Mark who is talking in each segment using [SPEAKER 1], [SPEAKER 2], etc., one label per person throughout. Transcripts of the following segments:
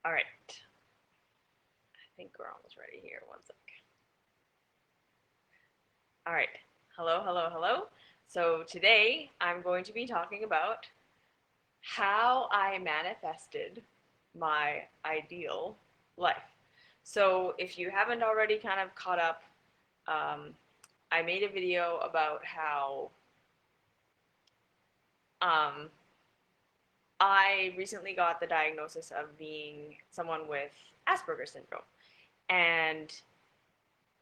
[SPEAKER 1] All right. I think we're almost ready here. One sec. All right. Hello, hello, hello. So today I'm going to be talking about how I manifested my ideal life. So if you haven't already kind of caught up, um, I made a video about how um, I recently got the diagnosis of being someone with Asperger's syndrome. And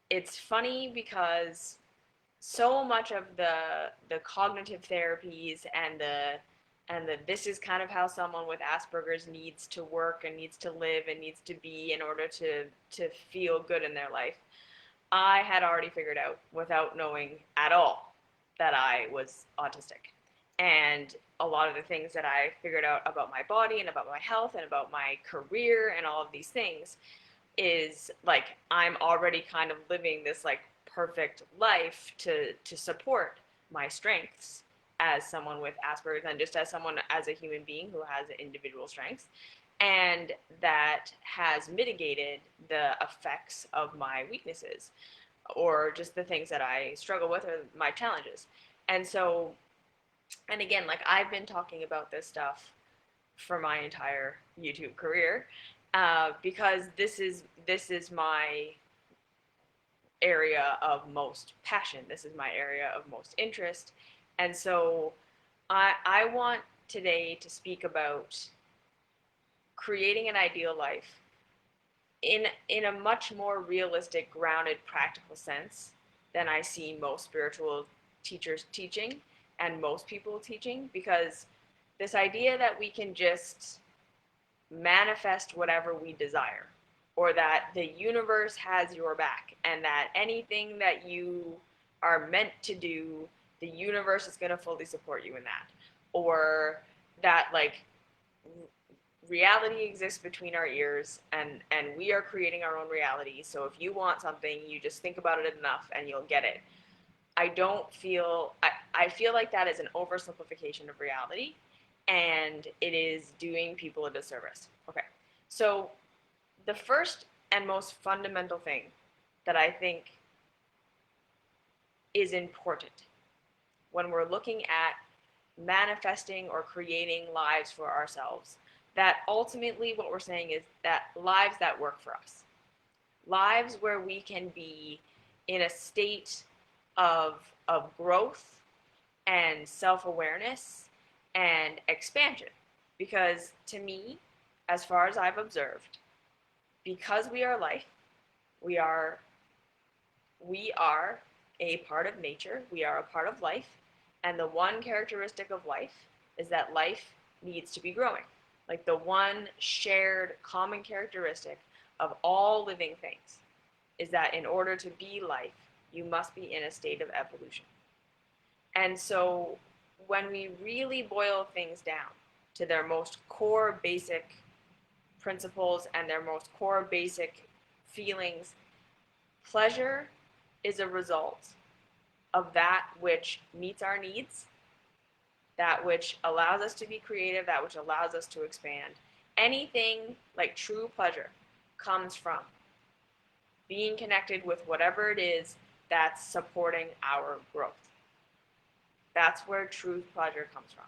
[SPEAKER 1] it's funny because so much of the cognitive therapies and the this is kind of how someone with Asperger's needs to work and needs to live and needs to be in order to feel good in their life. I had already figured out without knowing at all that I was autistic. And a lot of the things that I figured out about my body and about my health and about my career and all of these things is like I'm already kind of living this like perfect life to support my strengths as someone with Asperger's and just as someone as a human being who has individual strengths, and that has mitigated the effects of my weaknesses or just the things that I struggle with or my challenges. And so, and again, like I've been talking about this stuff for my entire YouTube career, because this is my area of most passion. This is my area of most interest, and so I want today to speak about creating an ideal life in a much more realistic, grounded, practical sense than I see most spiritual teachers teaching and most people teaching, because this idea that we can just manifest whatever we desire, or that the universe has your back, and that anything that you are meant to do, the universe is going to fully support you in that, or that like reality exists between our ears, and we are creating our own reality. So if you want something, you just think about it enough and you'll get it. I feel like that is an oversimplification of reality, and it is doing people a disservice. Okay. So the first and most fundamental thing that I think is important when we're looking at manifesting or creating lives for ourselves, that ultimately what we're saying is that lives that work for us, lives where we can be in a state of growth and self-awareness and expansion. Because to me, as far as I've observed, because we are life, we are we are a part of nature, we are a part of life, and the one characteristic of life is that life needs to be growing. Like the one shared common characteristic of all living things is that in order to be life, you must be in a state of evolution. And so when we really boil things down to their most core basic principles and their most core basic feelings, pleasure is a result of that which meets our needs, that which allows us to be creative, that which allows us to expand. Anything like true pleasure comes from being connected with whatever it is that's supporting our growth. That's where true pleasure comes from.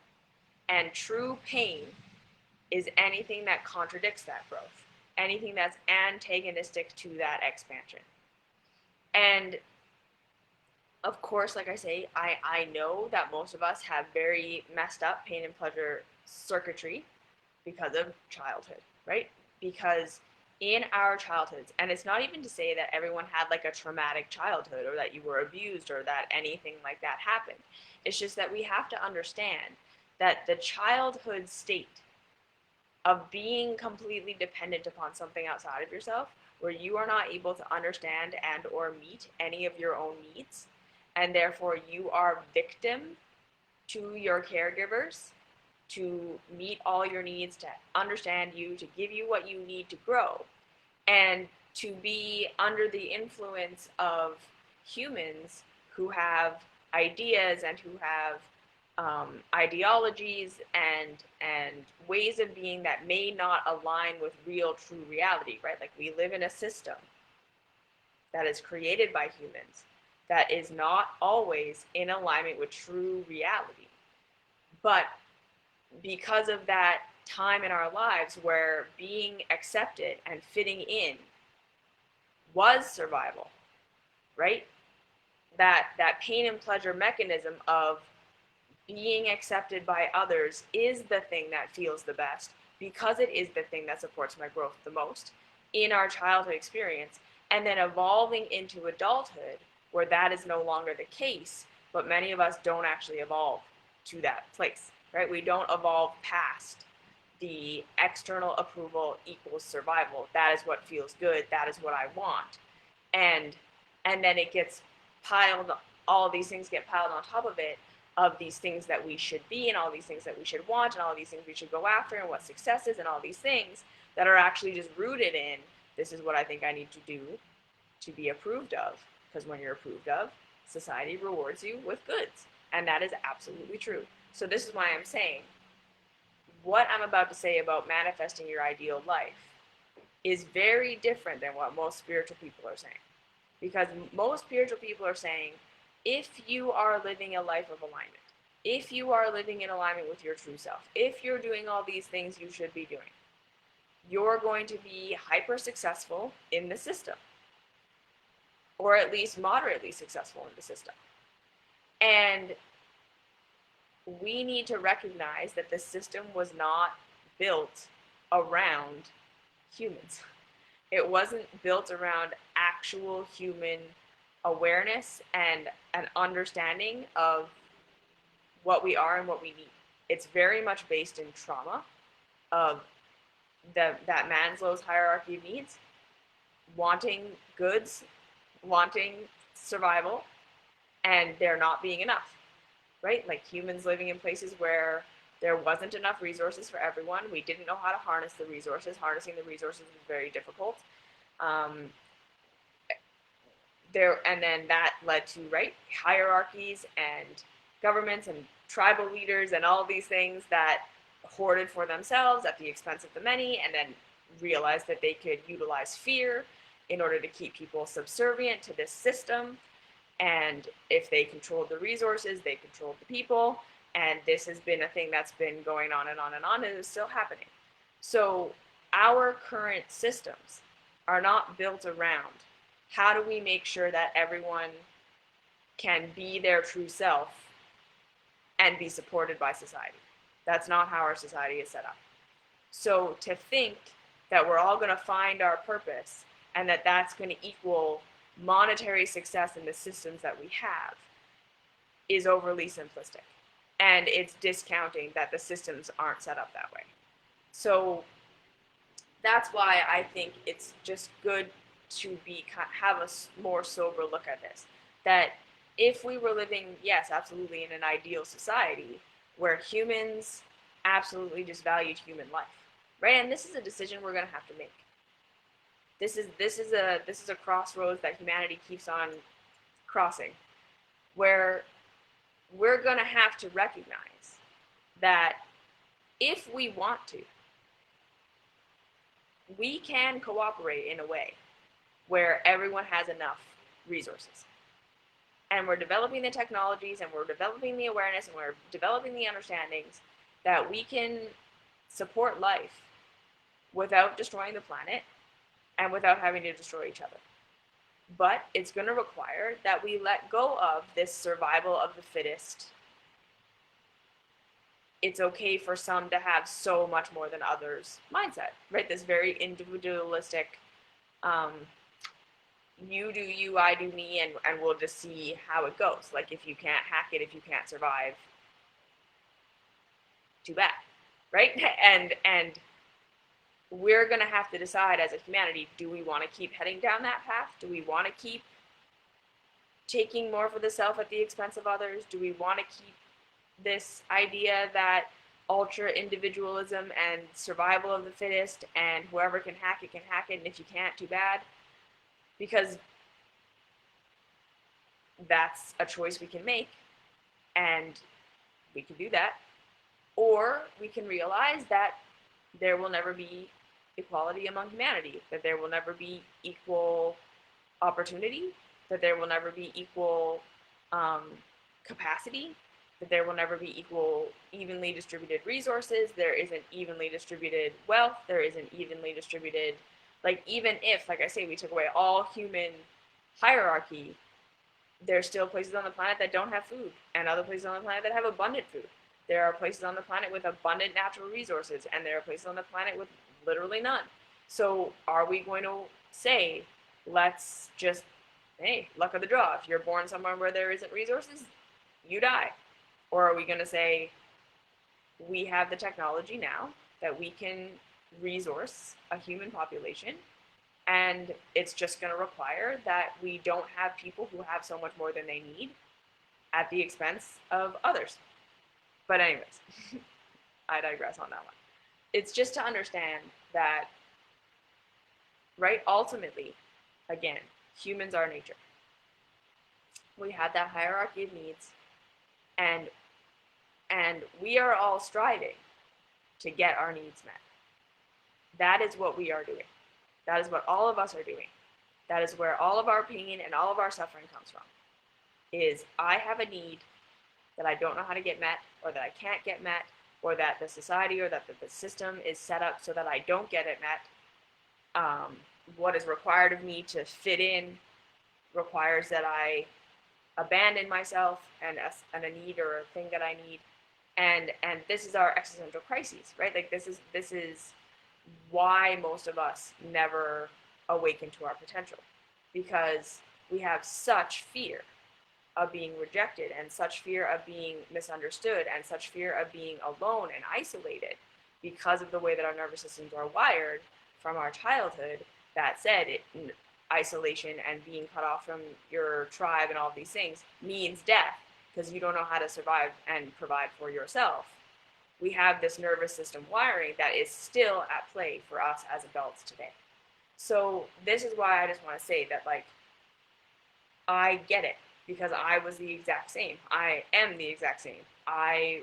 [SPEAKER 1] And true pain is anything that contradicts that growth, anything that's antagonistic to that expansion. And of course, like I say, I know that most of us have very messed up pain and pleasure circuitry because of childhood, right? Because in our childhoods, and it's not even to say that everyone had like a traumatic childhood or that you were abused or that anything like that happened. It's just that we have to understand that the childhood state of being completely dependent upon something outside of yourself, where you are not able to understand and or meet any of your own needs, and therefore you are victim to your caregivers to meet all your needs, to understand you, to give you what you need to grow, and to be under the influence of humans who have ideas and who have ideologies and ways of being that may not align with real true reality, right? Like we live in a system that is created by humans that is not always in alignment with true reality. But because of that time in our lives where being accepted and fitting in was survival, right? That pain and pleasure mechanism of being accepted by others is the thing that feels the best because it is the thing that supports my growth the most in our childhood experience, and then evolving into adulthood where that is no longer the case, but many of us don't actually evolve to that place, right? We don't evolve past the external approval equals survival. That is what feels good. That is what I want. And and then it gets piled, all these things get piled on top of it, of these things that we should be and all these things that we should want and all these things we should go after and what success is and all these things that are actually just rooted in this is what I think I need to do to be approved of, because when you're approved of, society rewards you with goods, and that is absolutely true. So this is why I'm saying what I'm about to say about manifesting your ideal life is very different than what most spiritual people are saying. Because most spiritual people are saying, if you are living a life of alignment, if you are living in alignment with your true self, if you're doing all these things you should be doing, you're going to be hyper successful in the system, or at least moderately successful in the system. And we need to recognize that the system was not built around humans. It wasn't built around actual human awareness and an understanding of what we are and what we need. It's very much based in trauma of that Maslow's hierarchy of needs, wanting goods, wanting survival, and there not being enough, right? Like humans living in places where there wasn't enough resources for everyone. We didn't know how to harness the resources. Harnessing the resources was very difficult. Um, and then that led to, right, hierarchies and governments and tribal leaders and all these things that hoarded for themselves at the expense of the many, and then realized that they could utilize fear in order to keep people subservient to this system. And if they controlled the resources, they controlled the people. And this has been a thing that's been going on and on and on, and is still happening. So our current systems are not built around how do we make sure that everyone can be their true self and be supported by society. That's not how our society is set up. So to think that we're all going to find our purpose and that that's going to equal monetary success in the systems that we have is overly simplistic. And it's discounting that the systems aren't set up that way. So that's why I think it's just good to have a more sober look at this. That if we were living, yes, absolutely, in an ideal society where humans absolutely just valued human life, right? And this is a decision we're going to have to make. This is a crossroads that humanity keeps on crossing, where we're going to have to recognize that if we want to, we can cooperate in a way where everyone has enough resources. And we're developing the technologies and we're developing the awareness and we're developing the understandings that we can support life without destroying the planet and without having to destroy each other. But it's going to require that we let go of this survival of the fittest. It's okay for some to have so much more than others mindset, right? This very individualistic, you do you, I do me, and we'll just see how it goes. Like if you can't hack it, if you can't survive, too bad, right? And we're going to have to decide as a humanity, do we want to keep heading down that path? Do we want to keep taking more for the self at the expense of others? Do we want to keep this idea that ultra individualism and survival of the fittest and whoever can hack it, and if you can't, too bad? Because that's a choice we can make. And We can do that. Or we can realize that there will never be equality among humanity, that there will never be equal opportunity, that there will never be equal um, capacity, that there will never be equal, evenly distributed resources, there isn't evenly distributed wealth, there isn't evenly distributed, like, even if, like I say, we took away all human hierarchy, there's still places on the planet that don't have food, and other places on the planet that have abundant food. There are places on the planet with abundant natural resources, and there are places on the planet with literally none. So are we going to say, let's just, hey, luck of the draw. If you're born somewhere where there isn't resources, you die. Or are we going to say, we have the technology now that we can resource a human population, and it's just going to require that we don't have people who have so much more than they need at the expense of others. But anyways, I digress on that one. It's just to understand that, right, ultimately, again, humans are nature. We have that hierarchy of needs, and we are all striving to get our needs met. That is what we are doing. That is what all of us are doing. That is where all of our pain and all of our suffering comes from. Is I have a need that I don't know how to get met, or that I can't get met, or that the society or that the system is set up so that I don't get it met. What is required of me to fit in requires that I abandon myself and a need or a thing that I need. And this is our existential crises, right? Like this is why most of us never awaken to our potential, because we have such fear of being rejected, and such fear of being misunderstood, and such fear of being alone and isolated because of the way that our nervous systems are wired from our childhood. That said, isolation and being cut off from your tribe and all of these things means death, because you don't know how to survive and provide for yourself. We have this nervous system wiring that is still at play for us as adults today. So this is why I just want to say that, like, I get it, because I was the exact same. I am the exact same. I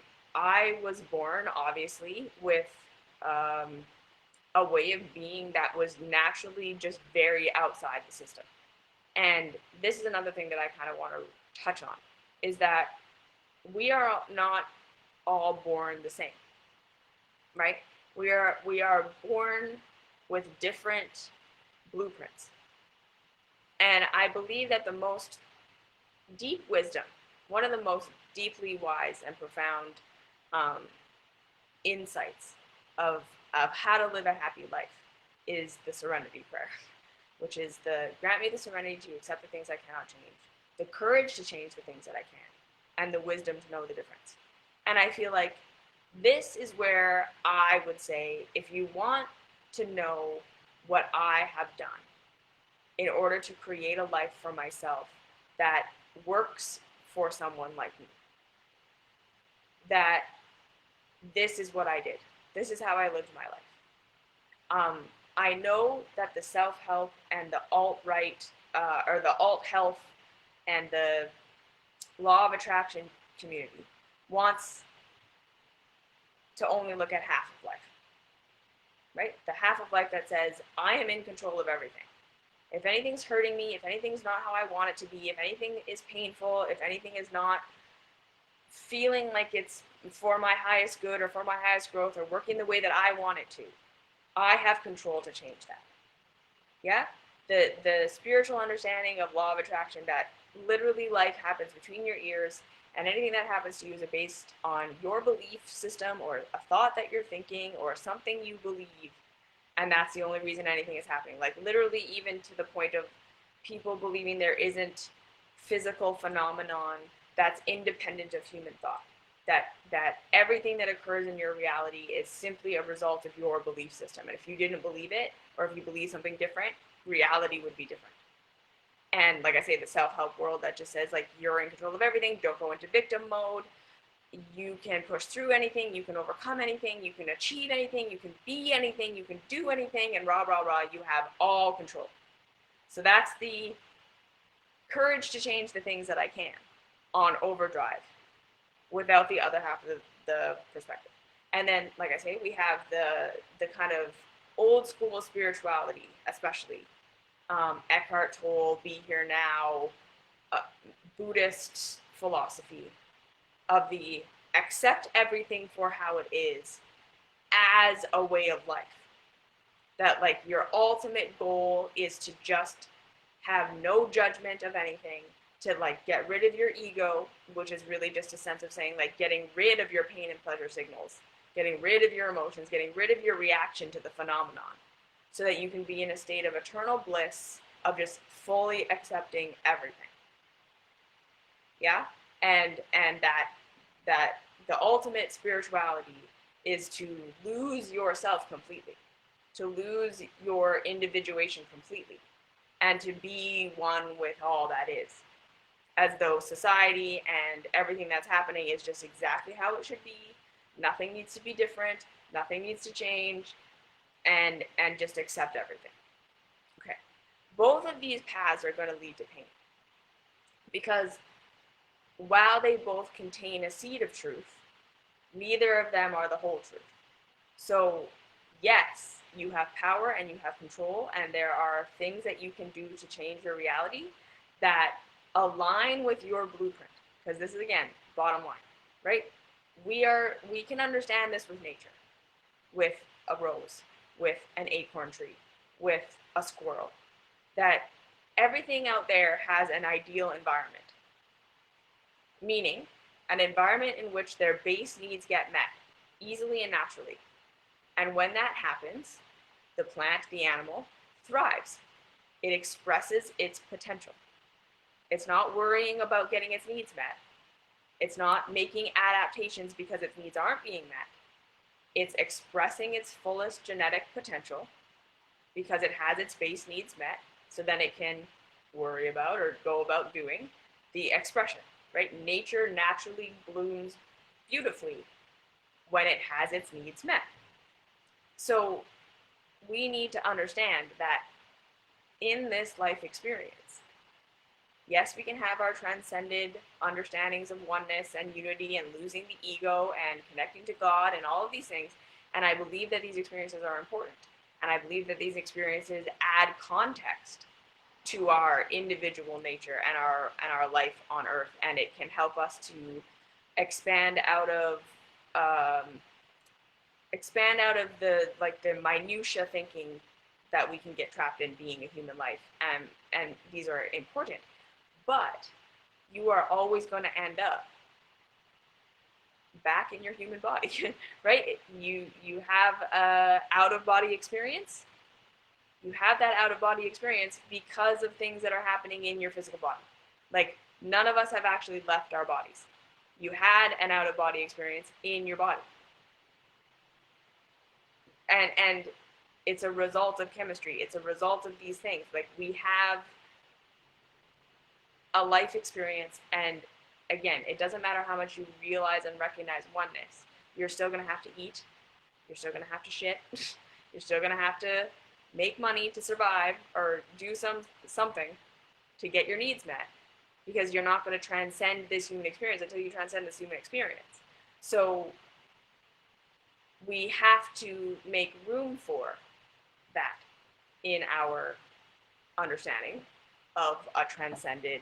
[SPEAKER 1] was born obviously with a way of being that was naturally just very outside the system. And this is another thing that I kind of want to touch on, is that we are not all born the same, right? We are born with different blueprints. And I believe that the most deep wisdom, one of the most deeply wise and profound insights of how to live a happy life is the serenity prayer, which is the grant me the serenity to accept the things I cannot change, the courage to change the things that I can, and the wisdom to know the difference. And I feel like this is where I would say, if you want to know what I have done in order to create a life for myself that works for someone like me, that this is what I did. This is how I lived my life. I know that the self-help and the alt-right, or the alt-health and the law of attraction community wants to only look at half of life, right? The half of life that says, I am in control of everything. If anything's hurting me, if anything's not how I want it to be, if anything is painful, if anything is not feeling like it's for my highest good or for my highest growth or working the way that I want it to, I have control to change that. Yeah? The spiritual understanding of law of attraction, that literally life happens between your ears, and anything that happens to you is based on your belief system or a thought that you're thinking or something you believe. And that's the only reason anything is happening. Like literally, even to the point of people believing there isn't physical phenomenon that's independent of human thought. That everything that occurs in your reality is simply a result of your belief system. And if you didn't believe it, or if you believe something different, reality would be different. And like I say, the self-help world that just says, like, you're in control of everything, don't go into victim mode, you can push through anything, you can overcome anything, you can achieve anything, you can be anything, you can do anything, and rah, rah, rah, you have all control. So that's the courage to change the things that I can on overdrive. without the other half of the perspective. And then, like I say, we have the kind of old school spirituality, especially Eckhart Tolle, Be Here Now, uh, Buddhist philosophy of the accept everything for how it is as a way of life. That like your ultimate goal is to just have no judgment of anything, to like get rid of your ego, which is really just a sense of saying like getting rid of your pain and pleasure signals, getting rid of your emotions, getting rid of your reaction to the phenomenon, so that you can be in a state of eternal bliss of just fully accepting everything. Yeah? And that the ultimate spirituality is to lose yourself completely, to lose your individuation completely, and to be one with all that is, as though society and everything that's happening is just exactly how it should be. Nothing needs to be different, nothing needs to change, and just accept everything. Okay. Both of these paths are going to lead to pain, because while they both contain a seed of truth, neither of them are the whole truth. So, yes, you have power and you have control, and there are things that you can do to change your reality that align with your blueprint. Because this is, again, bottom line, right? We can understand this with nature, with a rose, with an acorn tree, with a squirrel, that everything out there has an ideal environment, meaning an environment in which their base needs get met easily and naturally. And when that happens, the plant, the animal, thrives. It expresses its potential. It's not worrying about getting its needs met. It's not making adaptations because its needs aren't being met. It's expressing its fullest genetic potential because it has its base needs met, so then it can worry about or go about doing the expression, right? Nature naturally blooms beautifully when it has its needs met. So we need to understand that in this life experience, yes, we can have our transcended understandings of oneness and unity and losing the ego and connecting to God and all of these things. And I believe that these experiences are important. And I believe that these experiences add context to our individual nature and our life on earth. And it can help us to expand out of the minutia thinking that we can get trapped in being a human life, and these are important, but you are always going to end up back in your human body. Right? You have a out of body experience. You have that out of body experience because of things that are happening in your physical body. Like, none of us have actually left our bodies. You had an out of body experience in your body, and it's a result of chemistry. It's a result of these things. Like, we have a life experience, and again, it doesn't matter how much you realize and recognize oneness. You're still going to have to eat. You're still going to have to shit. You're still going to have to make money to survive or do something to get your needs met, because you're not going to transcend this human experience until you transcend this human experience. So we have to make room for that in our understanding of a transcended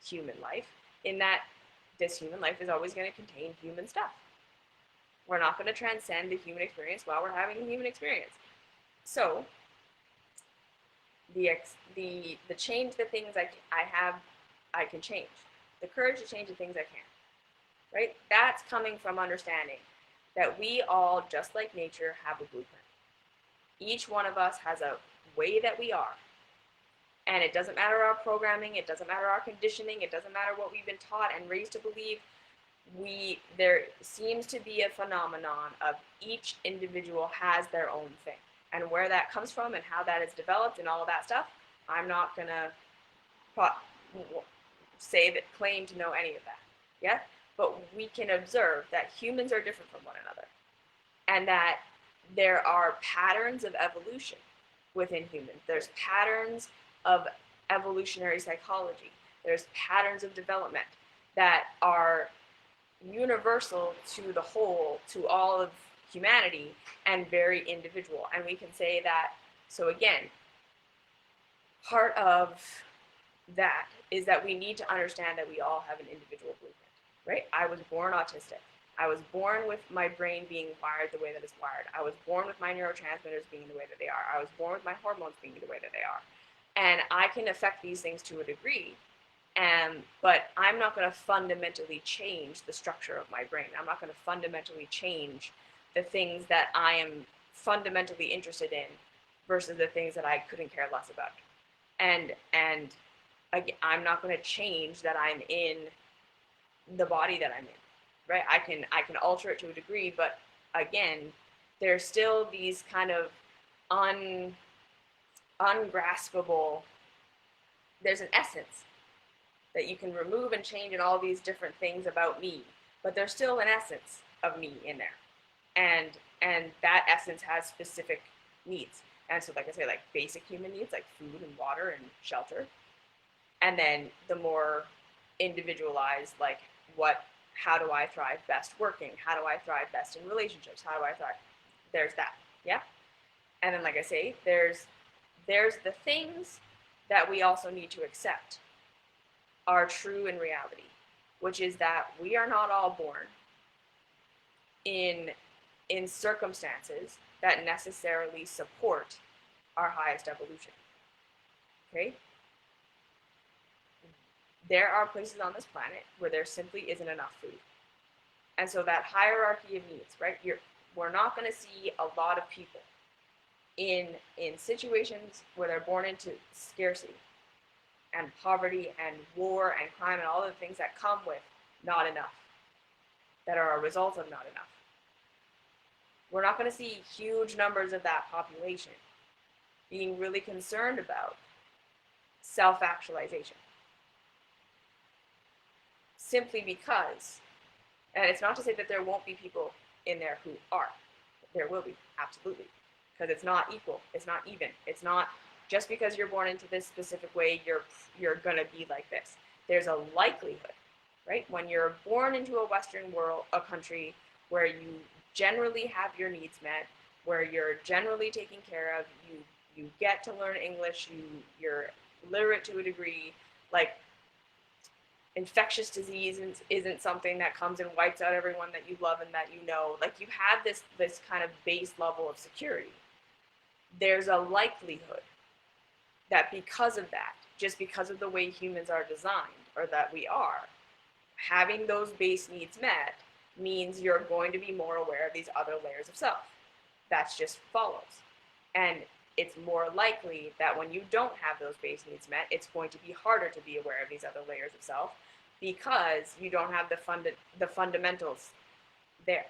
[SPEAKER 1] human life, in that this human life is always going to contain human stuff. We're not going to transcend the human experience while we're having the human experience. So the change the things I can change. The courage to change the things I can't. Right? That's coming from understanding that we all, just like nature, have a blueprint. Each one of us has a way that we are. And it doesn't matter our programming, it doesn't matter our conditioning, it doesn't matter what we've been taught and raised to believe. There seems to be a phenomenon of each individual has their own thing. And where that comes from and how that is developed and all of that stuff, I'm not going to claim to know any of that. Yeah? But we can observe that humans are different from one another, and that there are patterns of evolution within humans. There's patterns of evolutionary psychology. There's patterns of development that are universal to the whole, to all of humanity, and very individual. And we can say that, so again, part of that is that we need to understand that we all have an individual blueprint, right? I was born autistic. I was born with my brain being wired the way that it's wired. I was born with my neurotransmitters being the way that they are. I was born with my hormones being the way that they are. And I can affect these things to a degree, but I'm not going to fundamentally change the structure of my brain. I'm not going to fundamentally change the things that I am fundamentally interested in versus the things that I couldn't care less about. And I'm not going to change that I'm in the body that I'm in, right? I can alter it to a degree, but again, there's still these kind of ungraspable. There's an essence that you can remove and change in all these different things about me, but there's still an essence of me in there, and and that essence has specific needs. And so, like I say, like basic human needs like food and water and shelter, and then the more individualized, like what how do I thrive best working, how do I thrive best in relationships, how do I thrive, there's that. Yeah. And then, like I say, there's the things that we also need to accept are true in reality, which is that we are not all born in circumstances that necessarily support our highest evolution. Okay? There are places on this planet where there simply isn't enough food. And so that hierarchy of needs, right? We're not going to see a lot of people in situations where they're born into scarcity and poverty and war and crime and all the things that come with not enough, that are a result of not enough. We're not going to see huge numbers of that population being really concerned about self-actualization. Simply because, and it's not to say that there won't be people in there who are. There will be, absolutely. Because it's not equal, it's not even. It's not just because you're born into this specific way, you're gonna be like this. There's a likelihood, right? When you're born into a Western world, a country where you generally have your needs met, where you're generally taken care of, you get to learn English, you're literate to a degree, like infectious disease isn't something that comes and wipes out everyone that you love and that you know. Like you have this kind of base level of security. There's a likelihood that because of that, just because of the way humans are designed, or that we are, having those base needs met means you're going to be more aware of these other layers of self. That's just follows. And it's more likely that when you don't have those base needs met, it's going to be harder to be aware of these other layers of self because you don't have the fundamentals there.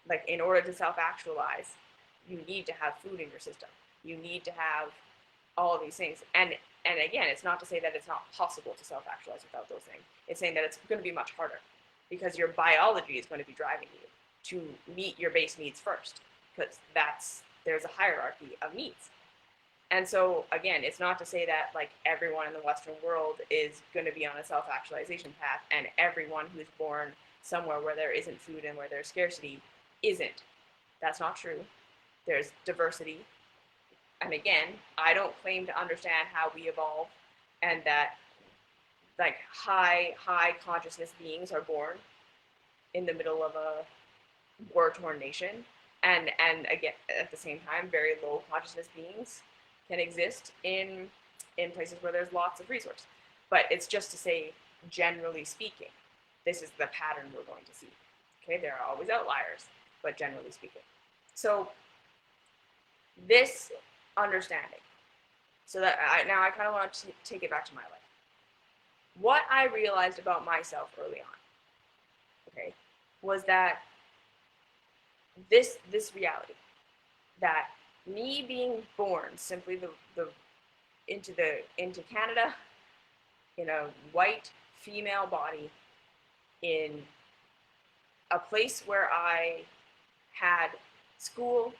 [SPEAKER 1] Like in order to self-actualize, you need to have food in your system. You need to have all of these things. And again, it's not to say that it's not possible to self-actualize without those things. It's saying that it's going to be much harder because your biology is going to be driving you to meet your base needs first, because there's a hierarchy of needs. And so again, it's not to say that like everyone in the Western world is going to be on a self-actualization path, and everyone who's born somewhere where there isn't food and where there's scarcity isn't. That's not true. There's diversity. And again, I don't claim to understand how we evolve, and that like high consciousness beings are born in the middle of a war-torn nation, and again at the same time very low consciousness beings can exist in places where there's lots of resource. But it's just to say, generally speaking, this is the pattern we're going to see. Okay, there are always outliers, but generally speaking. So this understanding, so that now I kind of want to take it back to my life. What I realized about myself early on, okay, was that this reality, that me being born simply into Canada in a white female body in a place where I had school,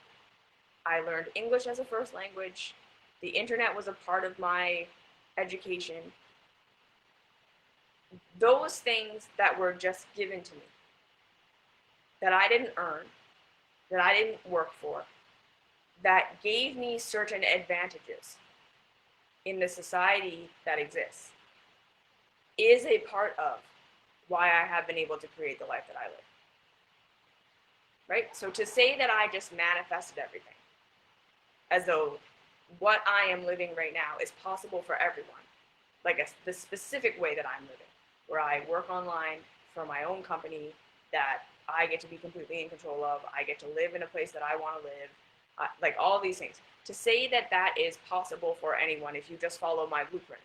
[SPEAKER 1] I learned English as a first language, the internet was a part of my education. Those things that were just given to me, that I didn't earn, that I didn't work for, that gave me certain advantages in the society that exists, is a part of why I have been able to create the life that I live. Right? So to say that I just manifested everything as though what I am living right now is possible for everyone, like the specific way that I'm living, where I work online for my own company that I get to be completely in control of, I get to live in a place that I want to live, like all these things. To say that that is possible for anyone if you just follow my blueprint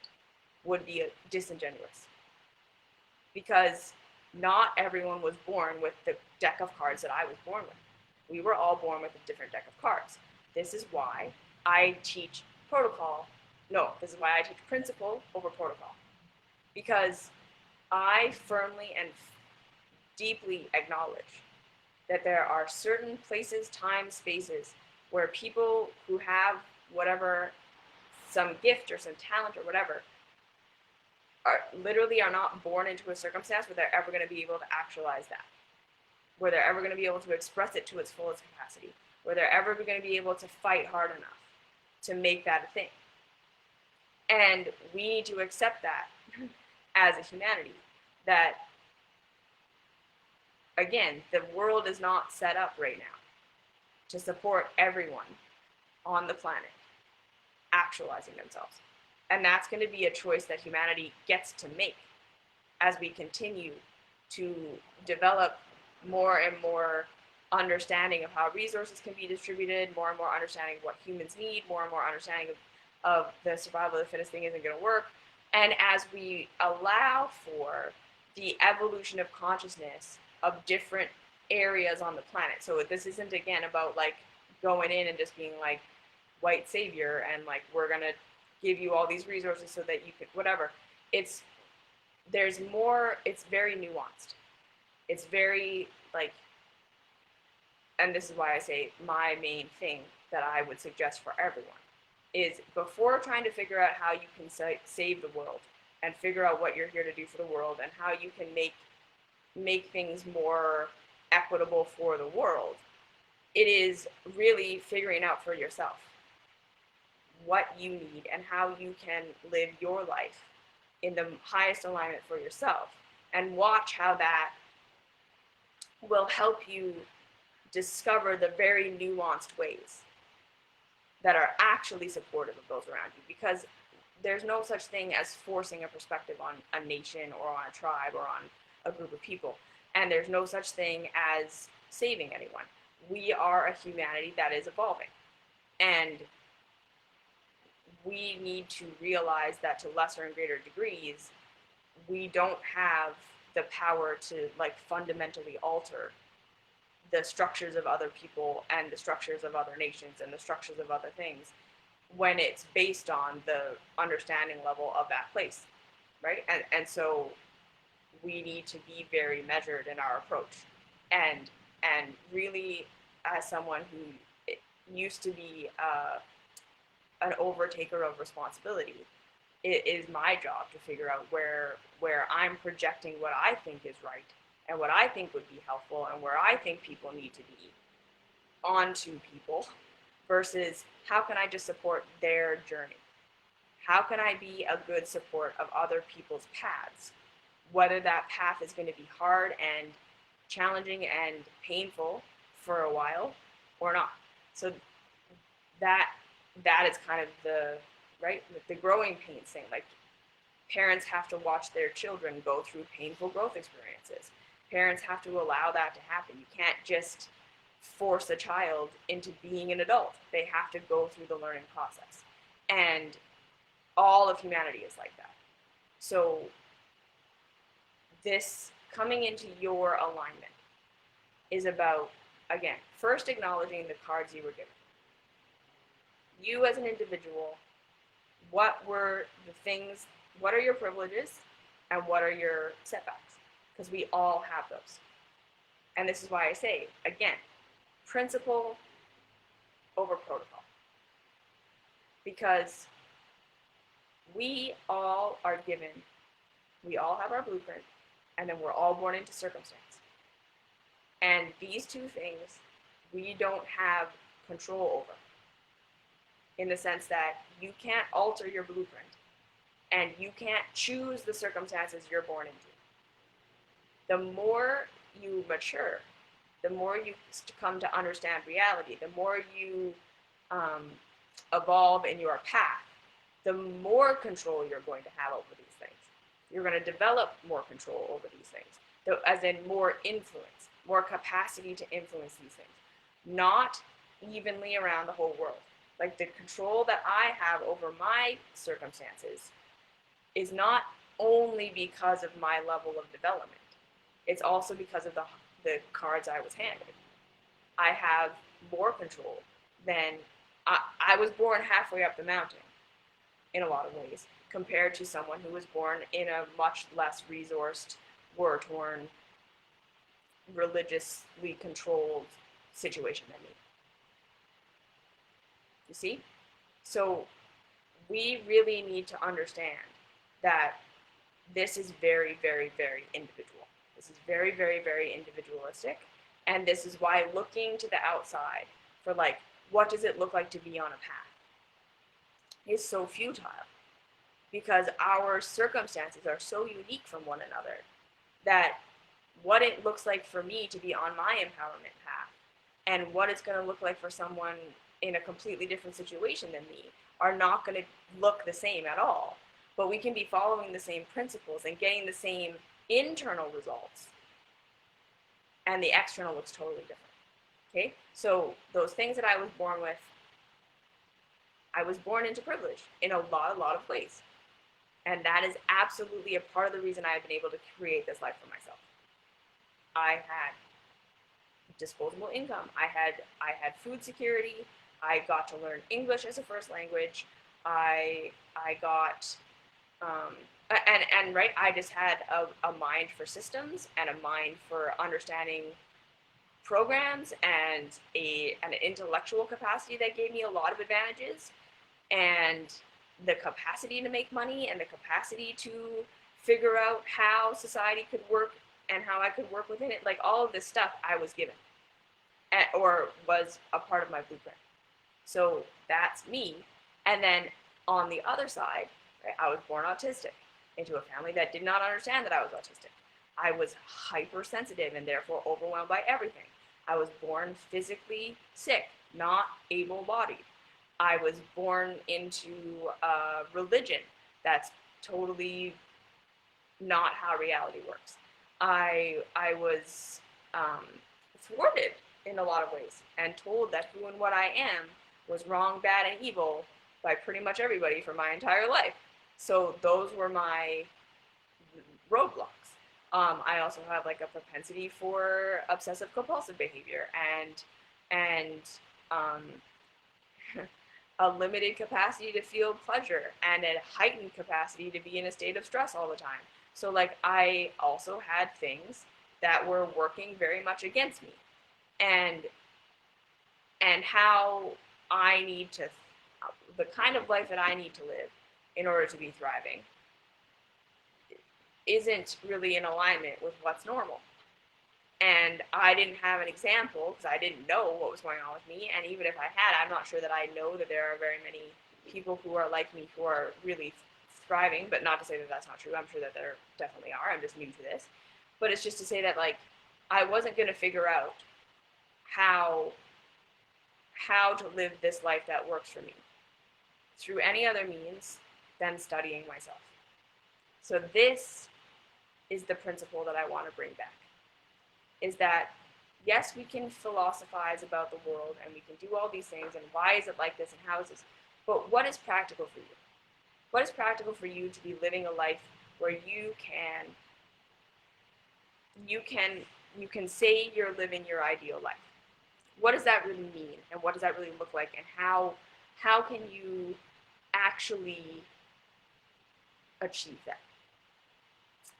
[SPEAKER 1] would be disingenuous. Because not everyone was born with the deck of cards that I was born with. We were all born with a different deck of cards. This is why I teach protocol. No, this is why I teach principle over protocol. Because I firmly and deeply acknowledge that there are certain places, times, spaces where people who have whatever, some gift or some talent or whatever, are not born into a circumstance where they're ever going to be able to actualize that, where they're ever going to be able to express it to its fullest capacity, where they're ever going to be able to fight hard enough to make that a thing. And we need to accept that as a humanity, that, again, the world is not set up right now to support everyone on the planet actualizing themselves. And that's going to be a choice that humanity gets to make as we continue to develop more and more understanding of how resources can be distributed, more and more understanding of what humans need, more and more understanding of the survival of the fittest thing isn't going to work. And as we allow for the evolution of consciousness of different areas on the planet. So this isn't, again, about like going in and just being like white savior and like, we're going to give you all these resources so that you can whatever. There's more. It's very nuanced. It's very like, and this is why I say my main thing that I would suggest for everyone is, before trying to figure out how you can save the world and figure out what you're here to do for the world and how you can make things more equitable for the world, it is really figuring out for yourself what you need and how you can live your life in the highest alignment for yourself, and watch how that will help you discover the very nuanced ways that are actually supportive of those around you. Because there's no such thing as forcing a perspective on a nation or on a tribe or on a group of people. And there's no such thing as saving anyone. We are a humanity that is evolving. And we need to realize that to lesser and greater degrees, we don't have the power to like fundamentally alter the structures of other people and the structures of other nations and the structures of other things when it's based on the understanding level of that place, right? And so we need to be very measured in our approach, and really, as someone who used to be an overtaker of responsibility, it is my job to figure out where I'm projecting what I think is right and what I think would be helpful and where I think people need to be onto people, versus how can I just support their journey? How can I be a good support of other people's paths, whether that path is going to be hard and challenging and painful for a while or not? So that is kind of the right, the growing pains thing. Like, parents have to watch their children go through painful growth experiences. Parents have to allow that to happen. You can't just force a child into being an adult. They have to go through the learning process. And all of humanity is like that. So this coming into your alignment is about, again, first acknowledging the cards you were given. You as an individual, what were the things, what are your privileges and what are your setbacks? Because we all have those. And this is why I say, again, principle over protocol. Because we all are given, we all have our blueprint, and then we're all born into circumstance. And these two things we don't have control over, in the sense that you can't alter your blueprint and you can't choose the circumstances you're born into. The more you mature, the more you come to understand reality, the more you um, evolve in your path, the more control you're going to have over these things. You're going to develop more control over these things, as in more influence, more capacity to influence these things, not evenly around the whole world. Like, the control that I have over my circumstances is not only because of my level of development. It's also because of the cards I was handed. I have more control than I was born halfway up the mountain in a lot of ways, compared to someone who was born in a much less resourced, war-torn, religiously controlled situation than me. You see? So we really need to understand that this is very, very, very individual. This is very, very, very individualistic. And this is why looking to the outside for, like, what does it look like to be on a path is so futile, because our circumstances are so unique from one another that what it looks like for me to be on my empowerment path and what it's going to look like for someone in a completely different situation than me are not going to look the same at all. But we can be following the same principles and getting the same internal results, and the external looks totally different. Okay? So those things that I was born with, I was born into privilege in a lot of ways. And that is absolutely a part of the reason I've been able to create this life for myself. I had disposable income. I had food security. I got to learn English as a first language. I got and right, I just had a mind for systems and a mind for understanding programs, and an intellectual capacity that gave me a lot of advantages, and the capacity to make money, and the capacity to figure out how society could work and how I could work within it. Like, all of this stuff I was given, or was a part of my blueprint. So that's me. And then on the other side, right, I was born autistic into a family that did not understand that I was autistic. I was hypersensitive and therefore overwhelmed by everything. I was born physically sick, not able-bodied. I was born into a religion that's totally not how reality works. I was thwarted in a lot of ways and told that who and what I am was wrong, bad, and evil by pretty much everybody for my entire life. So those were my roadblocks. I also have, like, a propensity for obsessive compulsive behavior and a limited capacity to feel pleasure and a heightened capacity to be in a state of stress all the time. So, like, I also had things that were working very much against me, and how I need to, the kind of life that I need to live in order to be thriving isn't really in alignment with what's normal. And I didn't have an example because I didn't know what was going on with me. And even if I had, I'm not sure that I know that there are very many people who are like me who are really thriving, but not to say that that's not true. I'm sure that there definitely are. I'm just new to this. But it's just to say that, like, I wasn't going to figure out how to live this life that works for me through any other means than studying myself. So this is the principle that I want to bring back, is that, yes, we can philosophize about the world and we can do all these things and why is it like this and how is this, but what is practical for you? What is practical for you to be living a life where you can say you're living your ideal life? What does that really mean, and what does that really look like, and how can you actually achieve that?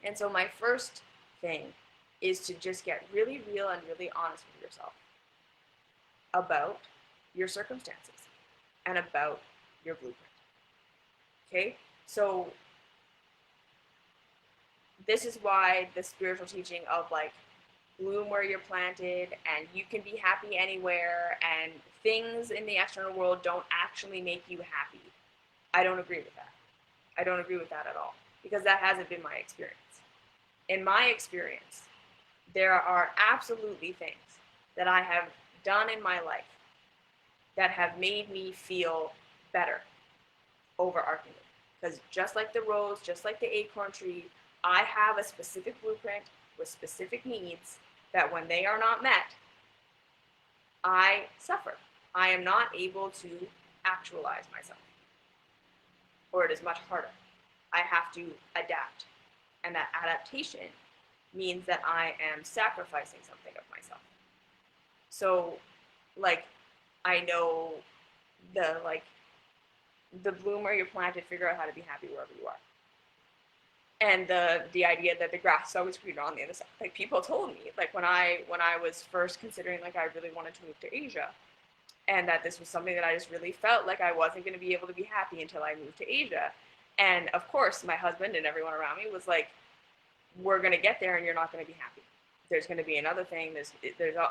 [SPEAKER 1] And so my first thing is to just get really real and really honest with yourself about your circumstances and about your blueprint. Okay? So this is why the spiritual teaching of, like, bloom where you're planted and you can be happy anywhere and things in the external world don't actually make you happy. I don't agree with that. I don't agree with that at all because that hasn't been my experience. In my experience, there are absolutely things that I have done in my life that have made me feel better overarchingly. Because just like the rose, just like the acorn tree, I have a specific blueprint with specific needs that when they are not met, I suffer. I am not able to actualize myself, or it is much harder. I have to adapt. And that adaptation means that I am sacrificing something of myself. So, like, I know the bloom where you're planted, figure out how to be happy wherever you are. And the idea that the grass is always greener on the other side. Like people told me, like when I was first considering like I really wanted to move to Asia, and that this was something that I just really felt like I wasn't going to be able to be happy until I moved to Asia. And of course, my husband and everyone around me was like, "We're going to get there, and you're not going to be happy. There's going to be another thing. There's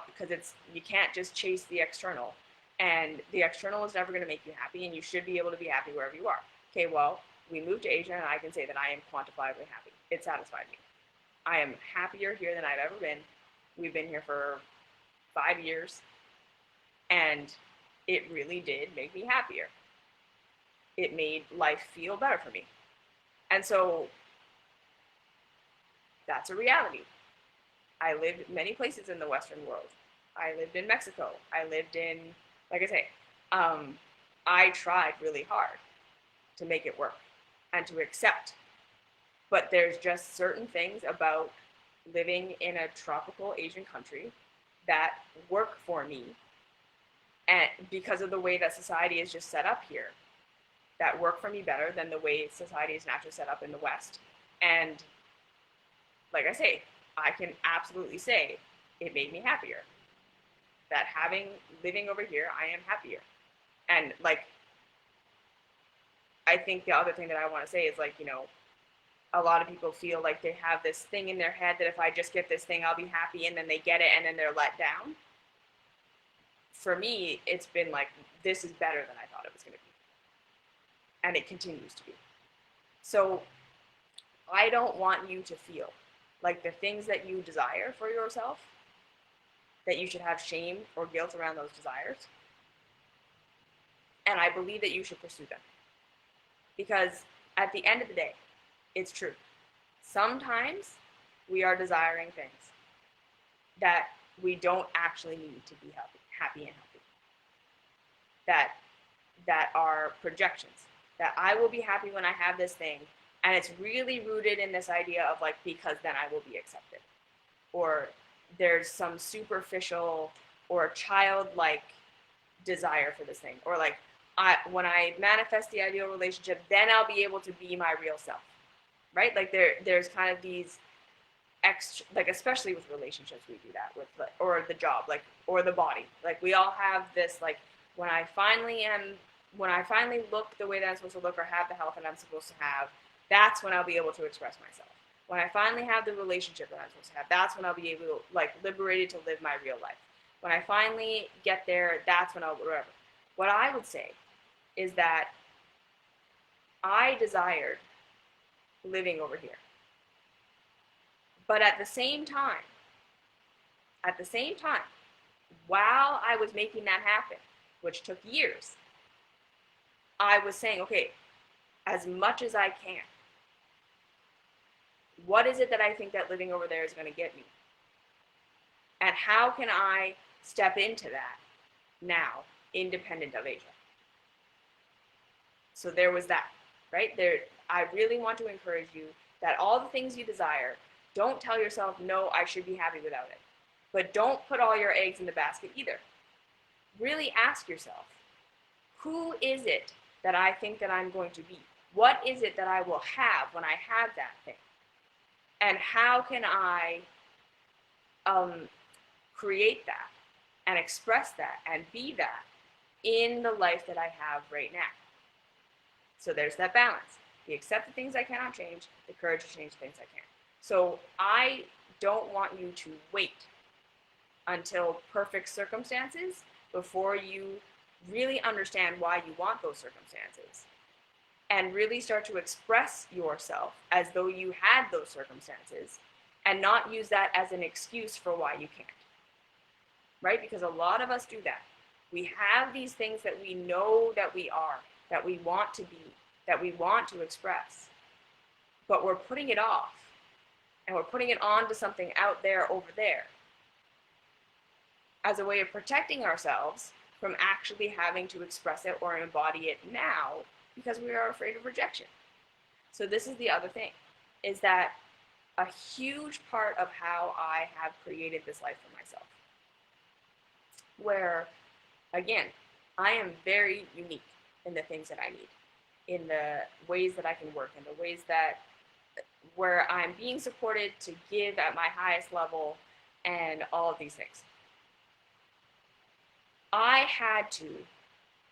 [SPEAKER 1] because it's you can't just chase the external, and the external is never going to make you happy, and you should be able to be happy wherever you are." Okay, well, we moved to Asia, and I can say that I am quantifiably happy. It satisfied me. I am happier here than I've ever been. We've been here for 5 years, and it really did make me happier. It made life feel better for me. And so that's a reality. I lived many places in the Western world. I lived in Mexico. I lived in, like I say, I tried really hard to make it work and to accept. But there's just certain things about living in a tropical Asian country that work for me, and because of the way that society is just set up here, that work for me better than the way society is naturally set up in the West. And like I say, I can absolutely say it made me happier. That living over here, I am happier. And like, I think the other thing that I want to say is like, a lot of people feel like they have this thing in their head that if I just get this thing, I'll be happy, and then they get it and then they're let down. For me, it's been like, this is better than I thought it was going to be. And it continues to be. So I don't want you to feel like the things that you desire for yourself, that you should have shame or guilt around those desires. And I believe that you should pursue them. Because at the end of the day, it's true. Sometimes we are desiring things that we don't actually need to be happy and healthy. That are projections. That I will be happy when I have this thing, and it's really rooted in this idea of like, because then I will be accepted. Or there's some superficial or childlike desire for this thing. Or like, when I manifest the ideal relationship, then I'll be able to be my real self. Right? Like there's kind of these like especially with relationships we do that with, or the job, like, or the body. Like we all have this like, when I finally look the way that I'm supposed to look or have the health that I'm supposed to have, that's when I'll be able to express myself. When I finally have the relationship that I'm supposed to have, that's when I'll be able to, like, liberated to live my real life. When I finally get there, that's when I'll, whatever. What I would say is that I desired living over here. But at the same time, while I was making that happen, which took years, I was saying, okay, as much as I can, what is it that I think that living over there is going to get me? And how can I step into that now, independent of Asia? So there was that, right? I really want to encourage you that all the things you desire, don't tell yourself, no, I should be happy without it. But don't put all your eggs in the basket either. Really ask yourself, who is it that I think that I'm going to be? What is it that I will have when I have that thing? And how can I create that and express that and be that in the life that I have right now? So there's that balance. The accept the things I cannot change, the courage to change the things I can. So I don't want you to wait until perfect circumstances before you really understand why you want those circumstances and really start to express yourself as though you had those circumstances and not use that as an excuse for why you can't. Right? Because a lot of us do that. We have these things that we know that we are, that we want to be, that we want to express, but we're putting it off and we're putting it on to something out there over there as a way of protecting ourselves from actually having to express it or embody it now because we are afraid of rejection. So this is the other thing, is that a huge part of how I have created this life for myself, where, again, I am very unique in the things that I need, in the ways that I can work, in the ways that where I'm being supported to give at my highest level and all of these things. I had to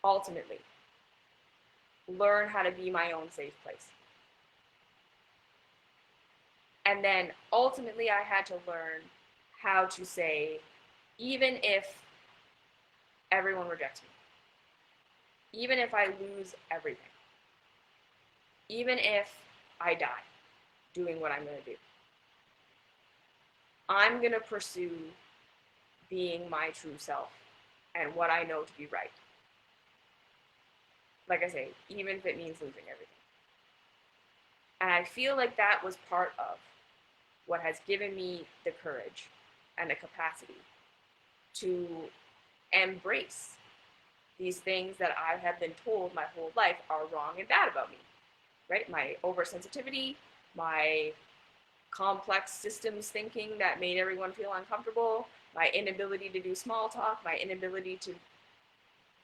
[SPEAKER 1] ultimately learn how to be my own safe place. And then ultimately I had to learn how to say, even if everyone rejects me, even if I lose everything, even if I die doing what I'm going to do, I'm going to pursue being my true self and what I know to be right. Like I say, even if it means losing everything. And I feel like that was part of what has given me the courage and the capacity to embrace these things that I have been told my whole life are wrong and bad about me, right? My oversensitivity, my complex systems thinking that made everyone feel uncomfortable, my inability to do small talk, my inability to,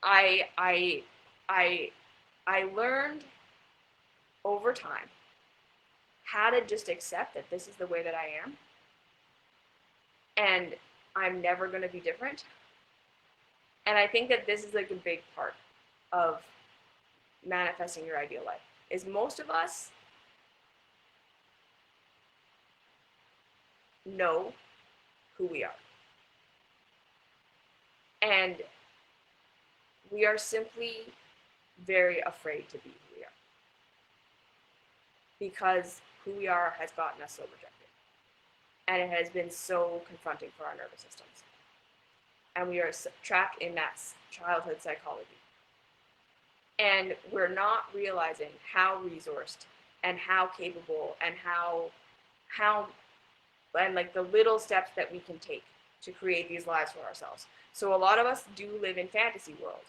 [SPEAKER 1] I, I, I, I learned over time how to just accept that this is the way that I am, and I'm never going to be different. And I think that this is like a big part of manifesting your ideal life, is most of us know who we are. And we are simply very afraid to be who we are, because who we are has gotten us so rejected. And it has been so confronting for our nervous systems. And we are trapped in that childhood psychology. And we're not realizing how resourced and how capable and how and like the little steps that we can take to create these lives for ourselves. So a lot of us do live in fantasy world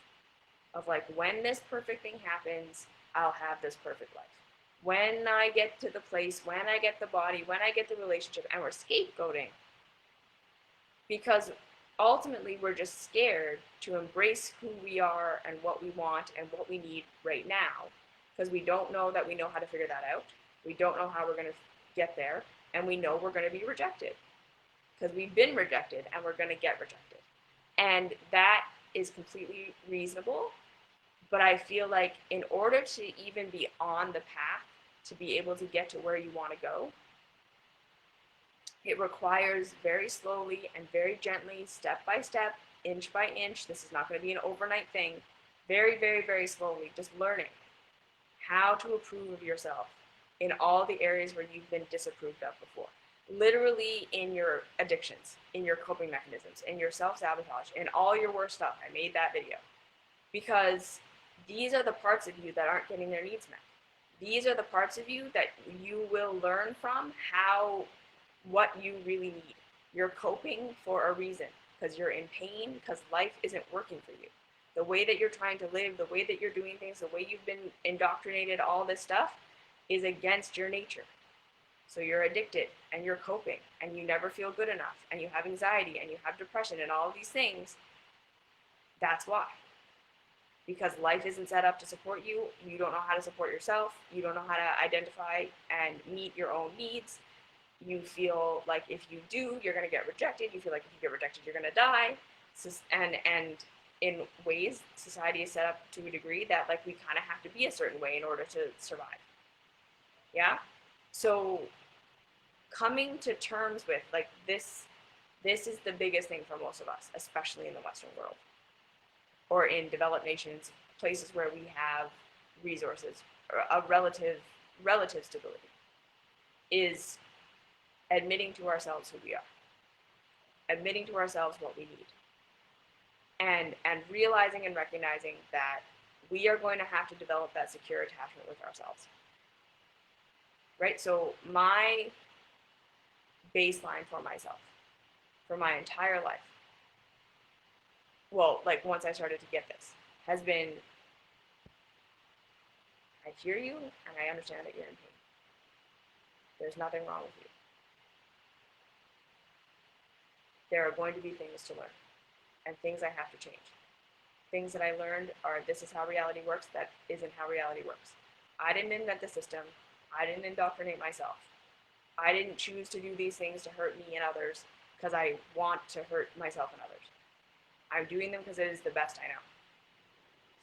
[SPEAKER 1] of like, when this perfect thing happens, I'll have this perfect life. When I get to the place, when I get the body, when I get the relationship, and we're scapegoating because ultimately we're just scared to embrace who we are and what we want and what we need right now, because we don't know that we know how to figure that out. We don't know how we're going to get there, and we know we're going to be rejected because we've been rejected and we're going to get rejected. And that is completely reasonable, but I feel like in order to even be on the path to be able to get to where you want to go, it requires very slowly and very gently, step by step, inch by inch. This is not going to be an overnight thing. Very, very, very slowly, just learning how to approve of yourself in all the areas where you've been disapproved of before. Literally in your addictions, in your coping mechanisms, in your self-sabotage, in all your worst stuff. I made that video. Because these are the parts of you that aren't getting their needs met. These are the parts of you that you will learn from what you really need. You're coping for a reason, because you're in pain, because life isn't working for you. The way that you're trying to live, the way that you're doing things, the way you've been indoctrinated, all this stuff is against your nature. So you're addicted and you're coping and you never feel good enough and you have anxiety and you have depression and all of these things. That's why. Because life isn't set up to support you. You don't know how to support yourself. You don't know how to identify and meet your own needs. You feel like if you do, you're going to get rejected. You feel like if you get rejected, you're going to die. And in ways, society is set up to a degree that like we kind of have to be a certain way in order to survive. Yeah? So coming to terms with like this This is the biggest thing for most of us, especially in the Western world or in developed nations, places where we have resources or a relative stability, is admitting to ourselves who we are, admitting to ourselves what we need, and realizing and recognizing that we are going to have to develop that secure attachment with ourselves. Right? So my baseline for myself, for my entire life, well, like once I started to get this, has been, I hear you and I understand that you're in pain. There's nothing wrong with you. There are going to be things to learn and things I have to change. Things that I learned are, this is how reality works, that isn't how reality works. I didn't invent the system. I didn't indoctrinate myself. I didn't choose to do these things to hurt me and others because I want to hurt myself and others. I'm doing them because it is the best I know.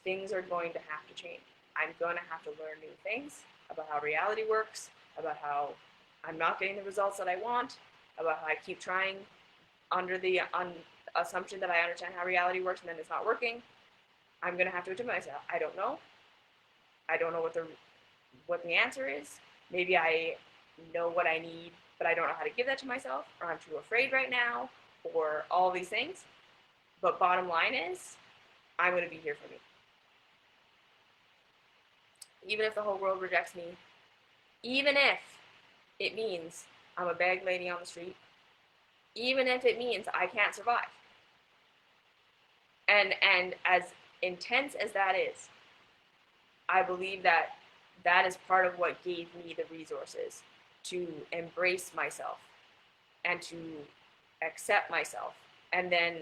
[SPEAKER 1] Things are going to have to change. I'm going to have to learn new things about how reality works, about how I'm not getting the results that I want, about how I keep trying under the assumption that I understand how reality works and then it's not working. I'm going to have to admit myself. I don't know. I don't know what the answer is. Maybe I know what I need, but I don't know how to give that to myself, or I'm too afraid right now, or all these things. But bottom line is, I'm going to be here for me. Even if the whole world rejects me, even if it means I'm a bag lady on the street, even if it means I can't survive. And as intense as that is, I believe that that is part of what gave me the resources to embrace myself and to accept myself. And then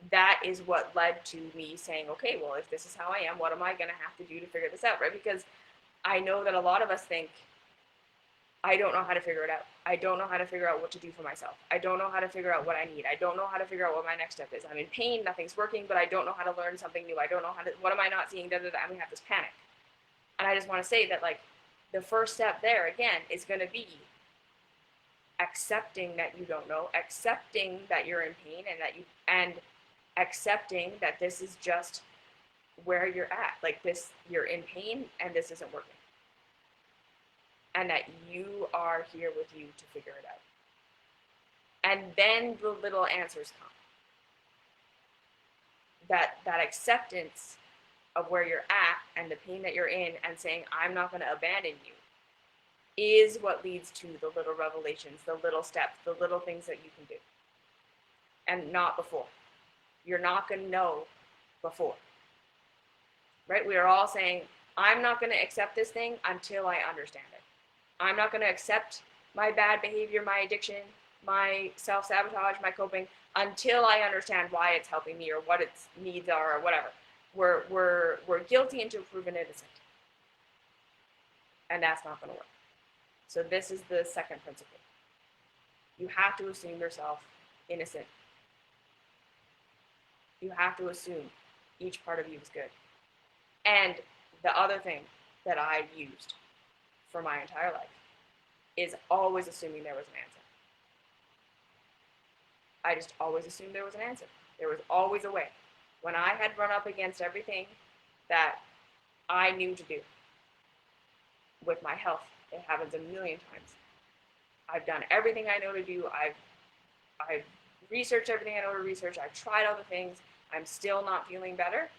[SPEAKER 1] that is what led to me saying, okay, well, if this is how I am, what am I going to have to do to figure this out, right? Because I know that a lot of us think, I don't know how to figure it out. I don't know how to figure out what to do for myself. I don't know how to figure out what I need. I don't know how to figure out what my next step is. I'm in pain, nothing's working, but I don't know how to learn something new. I don't know what am I not seeing? I'm going to have this panic. And I just want to say that, like, the first step there, again, is going to be accepting that you don't know, accepting that you're in pain, and accepting that this is just where you're at. Like, this, you're in pain and this isn't working. And that you are here with you to figure it out. And then the little answers come. That acceptance of where you're at and the pain that you're in, and saying, I'm not going to abandon you, is what leads to the little revelations, the little steps, the little things that you can do. And not before. You're not going to know before. Right? We are all saying, I'm not going to accept this thing until I understand it. I'm not going to accept my bad behavior, my addiction, my self-sabotage, my coping, until I understand why it's helping me or what its needs are or whatever. We're guilty until proven innocent. And that's not going to work. So this is the second principle. You have to assume yourself innocent. You have to assume each part of you is good. And the other thing that I used for my entire life is always assuming there was an answer. I just always assumed there was an answer. There was always a way. When I had run up against everything that I knew to do with my health, it happens a million times. I've done everything I know to do. I've researched everything I know to research. I've tried all the things. I'm still not feeling better.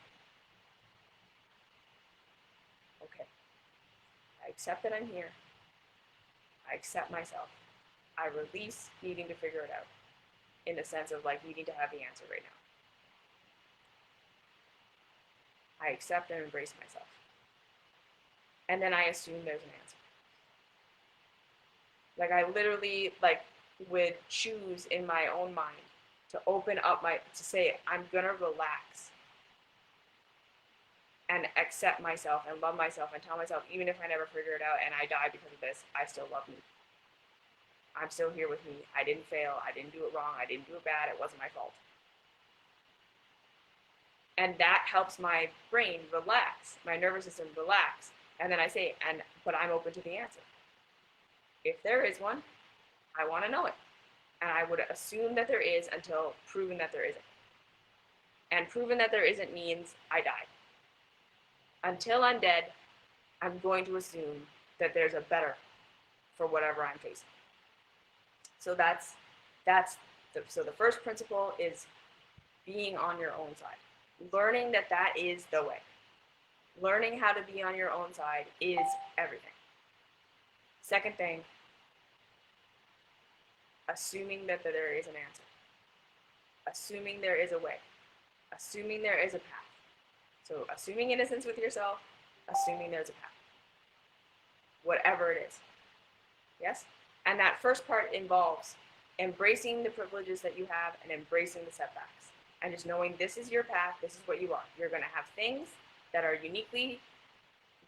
[SPEAKER 1] Okay. I accept that I'm here. I accept myself. I release needing to figure it out, in the sense of, like, needing to have the answer right now. I accept and embrace myself. And then I assume there's an answer. Like, I literally, like, would choose in my own mind to open up to say, I'm gonna relax and accept myself and love myself and tell myself, even if I never figure it out and I die because of this, I still love me. I'm still here with me. I didn't fail. I didn't do it wrong. I didn't do it bad. It wasn't my fault. And that helps my brain relax, my nervous system relax. And then I say, but I'm open to the answer. If there is one, I want to know it. And I would assume that there is until proven that there isn't. And proven that there isn't means I die. Until I'm dead, I'm going to assume that there's a better for whatever I'm facing. So so the first principle is being on your own side. Learning that that is the way. Learning how to be on your own side is everything. Second thing, assuming that there is an answer. Assuming there is a way. Assuming there is a path. So assuming innocence with yourself, assuming there's a path. Whatever it is. Yes? And that first part involves embracing the privileges that you have and embracing the setbacks. And just knowing this is your path, this is what you are. You're going to have things that are uniquely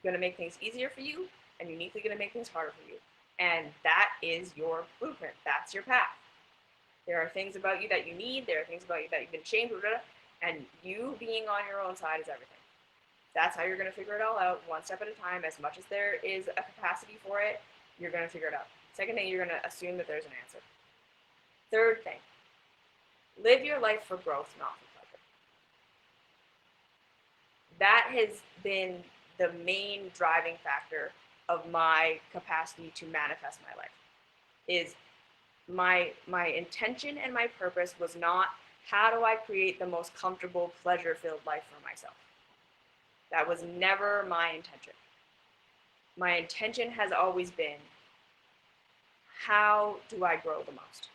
[SPEAKER 1] going to make things easier for you and uniquely going to make things harder for you. And that is your blueprint. That's your path. There are things about you that you need. There are things about you that you've been shamed, and you being on your own side is everything. That's how you're going to figure it all out, one step at a time. As much as there is a capacity for it, you're going to figure it out. Second thing, you're going to assume that there's an answer. Third thing, live your life for growth, not for pleasure. That has been the main driving factor of my capacity to manifest my life. Is my intention and my purpose was not how do I create the most comfortable, pleasure-filled life for myself. That was never my intention. My intention has always been, how do I grow the most?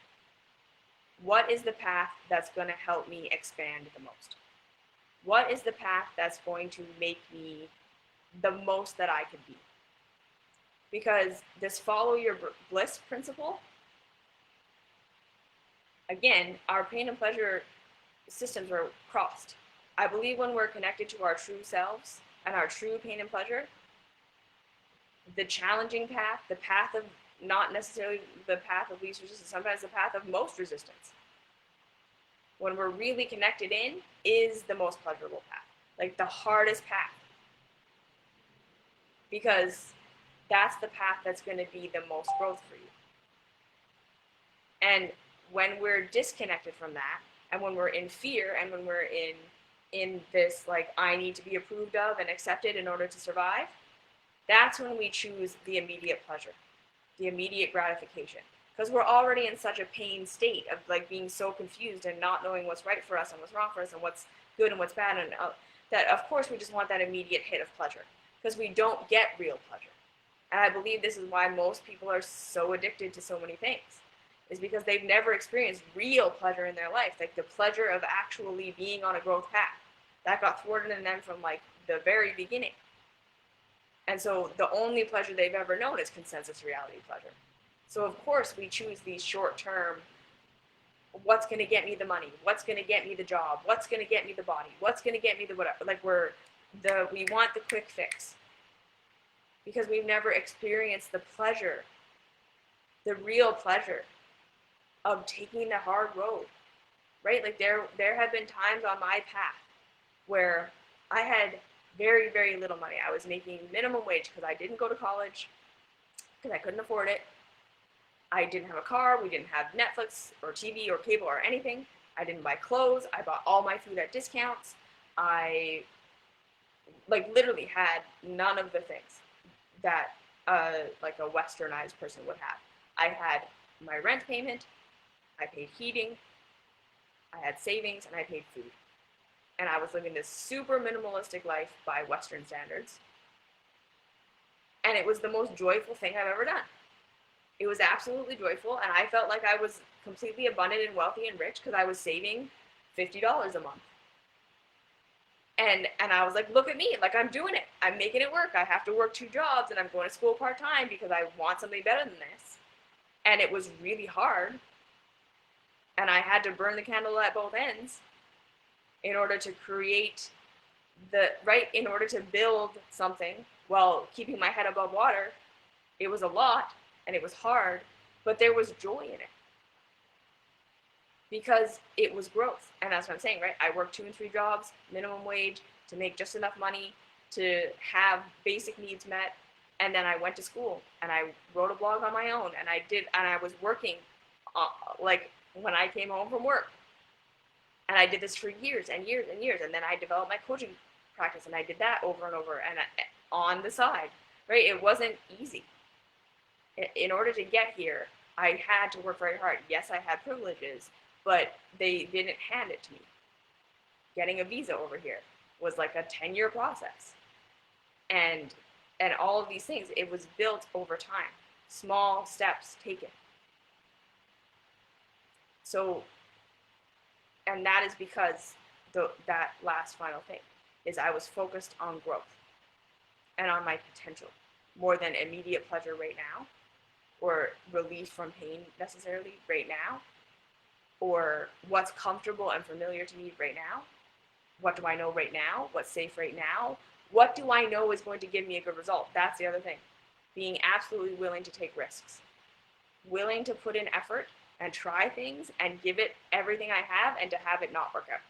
[SPEAKER 1] What is the path that's going to help me expand the most? What is the path that's going to make me the most that I could be? Because this follow your bliss principle, again, our pain and pleasure systems are crossed. I believe when we're connected to our true selves and our true pain and pleasure, the challenging path, the path of not necessarily the path of least resistance, sometimes the path of most resistance, when we're really connected in, is the most pleasurable path, like the hardest path. Because that's the path that's going to be the most growth for you. And when we're disconnected from that, and when we're in fear, and when we're in this, like, I need to be approved of and accepted in order to survive, that's when we choose the immediate pleasure, the immediate gratification. Because we're already in such a pain state of, like, being so confused and not knowing what's right for us and what's wrong for us and what's good and what's bad, and that, of course, we just want that immediate hit of pleasure, because we don't get real pleasure. And I believe this is why most people are so addicted to so many things, is because they've never experienced real pleasure in their life, like the pleasure of actually being on a growth path. That got thwarted in them from, like, the very beginning. And so the only pleasure they've ever known is consensus reality pleasure. So of course we choose these short-term, what's going to get me the money, what's going to get me the job, what's going to get me the body, what's going to get me the whatever. Like, we want the quick fix, because we've never experienced the pleasure, the real pleasure of taking the hard road, right? Like, there have been times on my path where I had very, very little money. I was making minimum wage because I didn't go to college, because I couldn't afford it. I didn't have a car. We didn't have Netflix or TV or cable or anything. I didn't buy clothes. I bought all my food at discounts. I, like, literally had none of the things that like a westernized person would have. I had my rent payment, I paid heating, I had savings, and I paid food. And I was living this super minimalistic life by Western standards. And it was the most joyful thing I've ever done. It was absolutely joyful, and I felt like I was completely abundant and wealthy and rich because I was saving $50 a month. And I was like, look at me, like, I'm doing it. I'm making it work. I have to work 2 jobs, and I'm going to school part-time because I want something better than this. And it was really hard, and I had to burn the candle at both ends in order to create in order to build something while keeping my head above water. It was a lot, and it was hard, but there was joy in it, because it was growth. And that's what I'm saying, right? I worked 2 and 3 jobs, minimum wage, to make just enough money to have basic needs met. And then I went to school, and I wrote a blog on my own, and I was working like when I came home from work. And I did this for years and years and years. And then I developed my coaching practice and I did that over and over and on the side, right? It wasn't easy. In order to get here, I had to work very hard. Yes, I had privileges, but they didn't hand it to me. Getting a visa over here was like a 10-year process. And all of these things, it was built over time. Small steps taken. So, and that is because that last final thing is I was focused on growth and on my potential more than immediate pleasure right now, or relief from pain necessarily right now, or what's comfortable and familiar to me right now. What do I know right now? What's safe right now? What do I know is going to give me a good result? That's the other thing. Being absolutely willing to take risks, willing to put in effort and try things and give it everything I have and to have it not work out.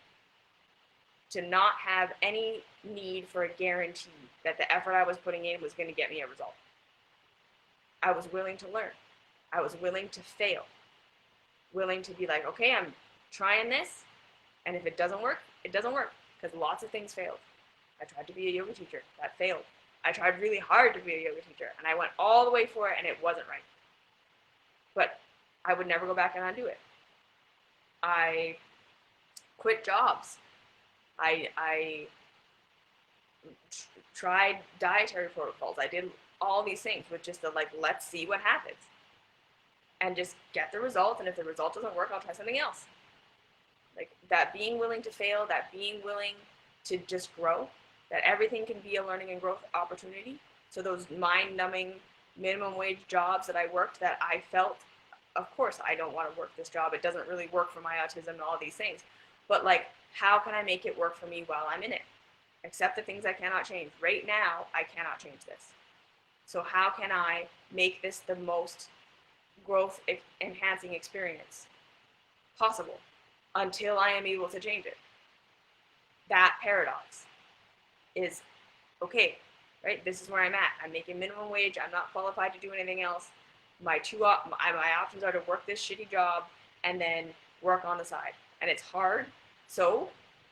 [SPEAKER 1] To not have any need for a guarantee that the effort I was putting in was going to get me a result. I was willing to learn. I was willing to fail. Willing to be like, okay, I'm trying this, and if it doesn't work, it doesn't work, because lots of things failed. I tried to be a yoga teacher. That failed. I tried really hard to be a yoga teacher, and I went all the way for it, and it wasn't right. But I would never go back and undo it. I quit jobs. I tried dietary protocols. I did all these things with just the like, let's see what happens. And just get the result, and if the result doesn't work, I'll try something else. Like that being willing to fail, that being willing to just grow, that everything can be a learning and growth opportunity. So those mind-numbing minimum wage jobs that I worked that I felt, of course, I don't want to work this job. It doesn't really work for my autism and all these things. But like, how can I make it work for me while I'm in it? Accept the things I cannot change. Right now, I cannot change this. So how can I make this the most growth enhancing experience possible until I am able to change it? That paradox is, okay, right? This is where I'm at. I'm making minimum wage. I'm not qualified to do anything else. My options are to work this shitty job and then work on the side. And it's hard. So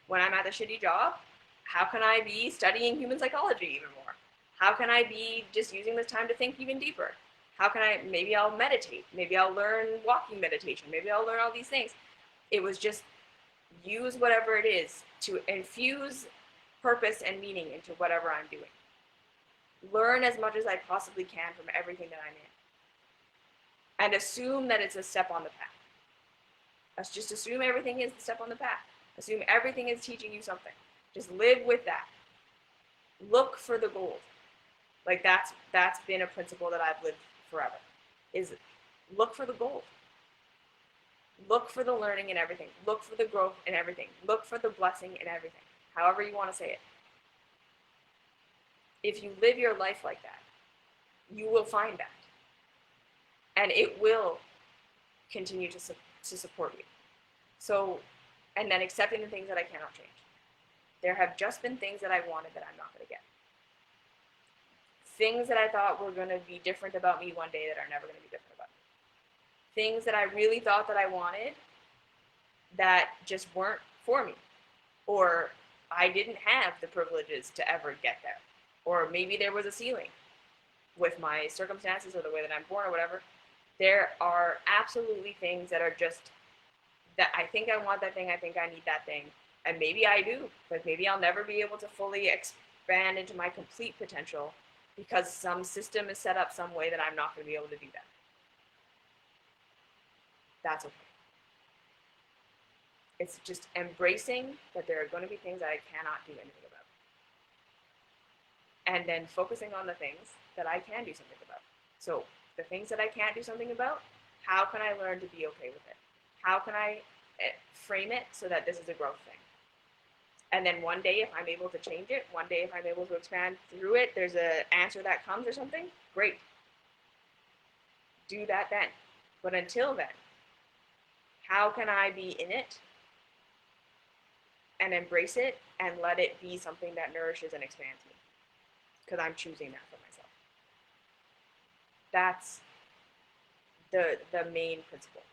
[SPEAKER 1] when I'm at the shitty job, how can I be studying human psychology even more? How can I be just using this time to think even deeper? How can I, maybe I'll meditate. Maybe I'll learn walking meditation. Maybe I'll learn all these things. It was just use whatever it is to infuse purpose and meaning into whatever I'm doing. Learn as much as I possibly can from everything that I'm in. And assume that it's a step on the path. Let's just assume everything is the step on the path. Assume everything is teaching you something. Just live with that. Look for the gold. Like that's been a principle that I've lived forever. Is look for the gold. Look for the learning in everything. Look for the growth in everything. Look for the blessing in everything. However you want to say it. If you live your life like that, you will find that. And it will continue to support you. So, and then accepting the things that I cannot change. There have just been things that I wanted that I'm not going to get. Things that I thought were going to be different about me one day that are never going to be different about me. Things that I really thought that I wanted that just weren't for me. Or I didn't have the privileges to ever get there. Or maybe there was a ceiling with my circumstances or the way that I'm born or whatever. There are absolutely things that are just that I think I want that thing, I think I need that thing. And maybe I do, but maybe I'll never be able to fully expand into my complete potential because some system is set up some way that I'm not going to be able to do that. That's okay. It's just embracing that there are going to be things that I cannot do anything about. And then focusing on the things that I can do something about. So the things that I can't do something about, how can I learn to be okay with it? How can I frame it so that this is a growth thing? And then one day if I'm able to change it, one day if I'm able to expand through it, there's an answer that comes or something, great. Do that then. But until then, how can I be in it and embrace it and let it be something that nourishes and expands me? Because I'm choosing that for myself. That's the main principle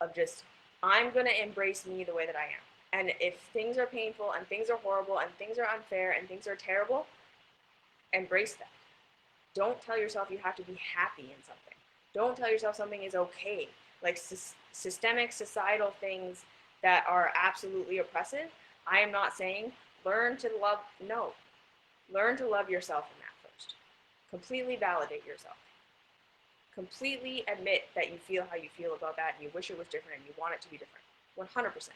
[SPEAKER 1] of just, I'm going to embrace me the way that I am. And if things are painful and things are horrible and things are unfair and things are terrible, embrace that. Don't tell yourself you have to be happy in something. Don't tell yourself something is okay. Like systemic societal things that are absolutely oppressive, I am not saying learn to love, no. Learn to love yourself in that first. Completely validate yourself. Completely admit that you feel how you feel about that and you wish it was different and you want it to be different. 100%.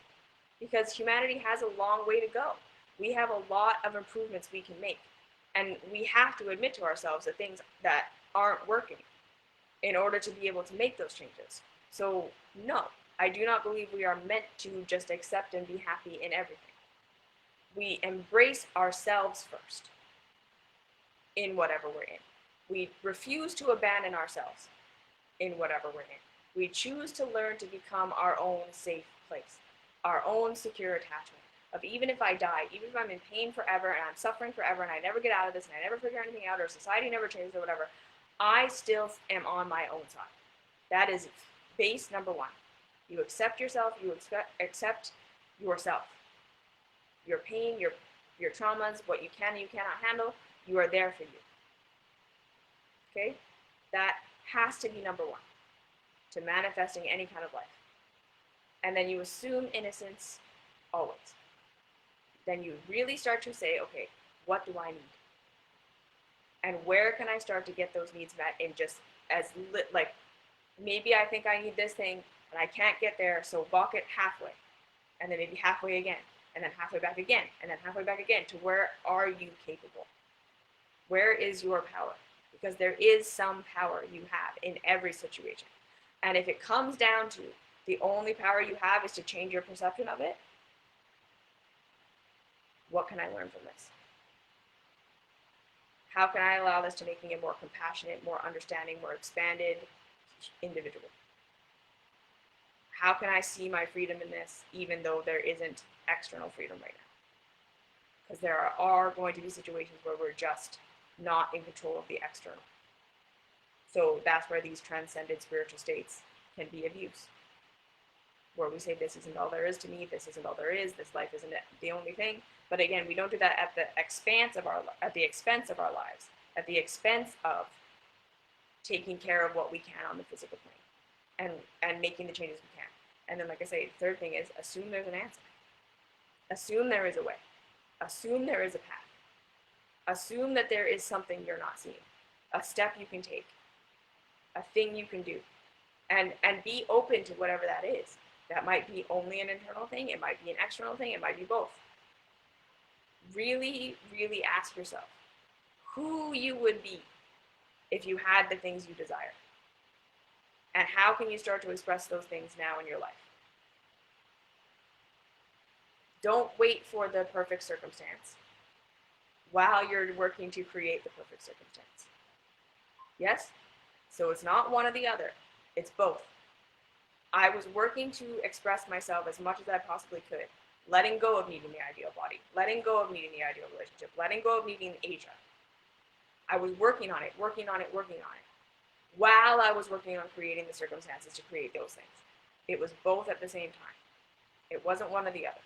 [SPEAKER 1] Because humanity has a long way to go. We have a lot of improvements we can make. And we have to admit to ourselves the things that aren't working in order to be able to make those changes. So, no, I do not believe we are meant to just accept and be happy in everything. We embrace ourselves first in whatever we're in. We refuse to abandon ourselves in whatever we're in. We choose to learn to become our own safe place, our own secure attachment. Of even if I die, even if I'm in pain forever and I'm suffering forever and I never get out of this and I never figure anything out or society never changes or whatever, I still am on my own side. That is base number one. You accept yourself, you accept yourself. Your pain, your traumas, what you can and you cannot handle, you are there for you. Okay? That has to be number one to manifesting any kind of life. And then you assume innocence always. Then you really start to say, okay, what do I need? And where can I start to get those needs met in just as like, maybe I think I need this thing and I can't get there, so walk it halfway. And then maybe halfway again, and then halfway back again, and then halfway back again to where are you capable? Where is your power? Because there is some power you have in every situation. And if it comes down to the only power you have is to change your perception of it, what can I learn from this? How can I allow this to make me a more compassionate, more understanding, more expanded individual? How can I see my freedom in this, even though there isn't external freedom right now? Because there are going to be situations where we're just not in control of the external. So that's where these transcended spiritual states can be of use. Where we say, this isn't all there is to me, this isn't all there is, this life isn't the only thing. But again, we don't do that at the expense of our lives, at the expense of taking care of what we can on the physical plane and making the changes we can. And then, like I say, the third thing is assume there's an answer. Assume there is a way. Assume there is a path. Assume that there is something you're not seeing, a step you can take, a thing you can do, and be open to whatever that is. That might be only an internal thing, it might be an external thing, it might be both. Really, really ask yourself who you would be if you had the things you desire. And how can you start to express those things now in your life? Don't wait for the perfect circumstance while you're working to create the perfect circumstance. Yes? So it's not one or the other, it's both. I was working to express myself as much as I possibly could, letting go of needing the ideal body, letting go of needing the ideal relationship, letting go of needing Asia. I was working on it, while I was working on creating the circumstances to create those things. It was both at the same time. It wasn't one or the other.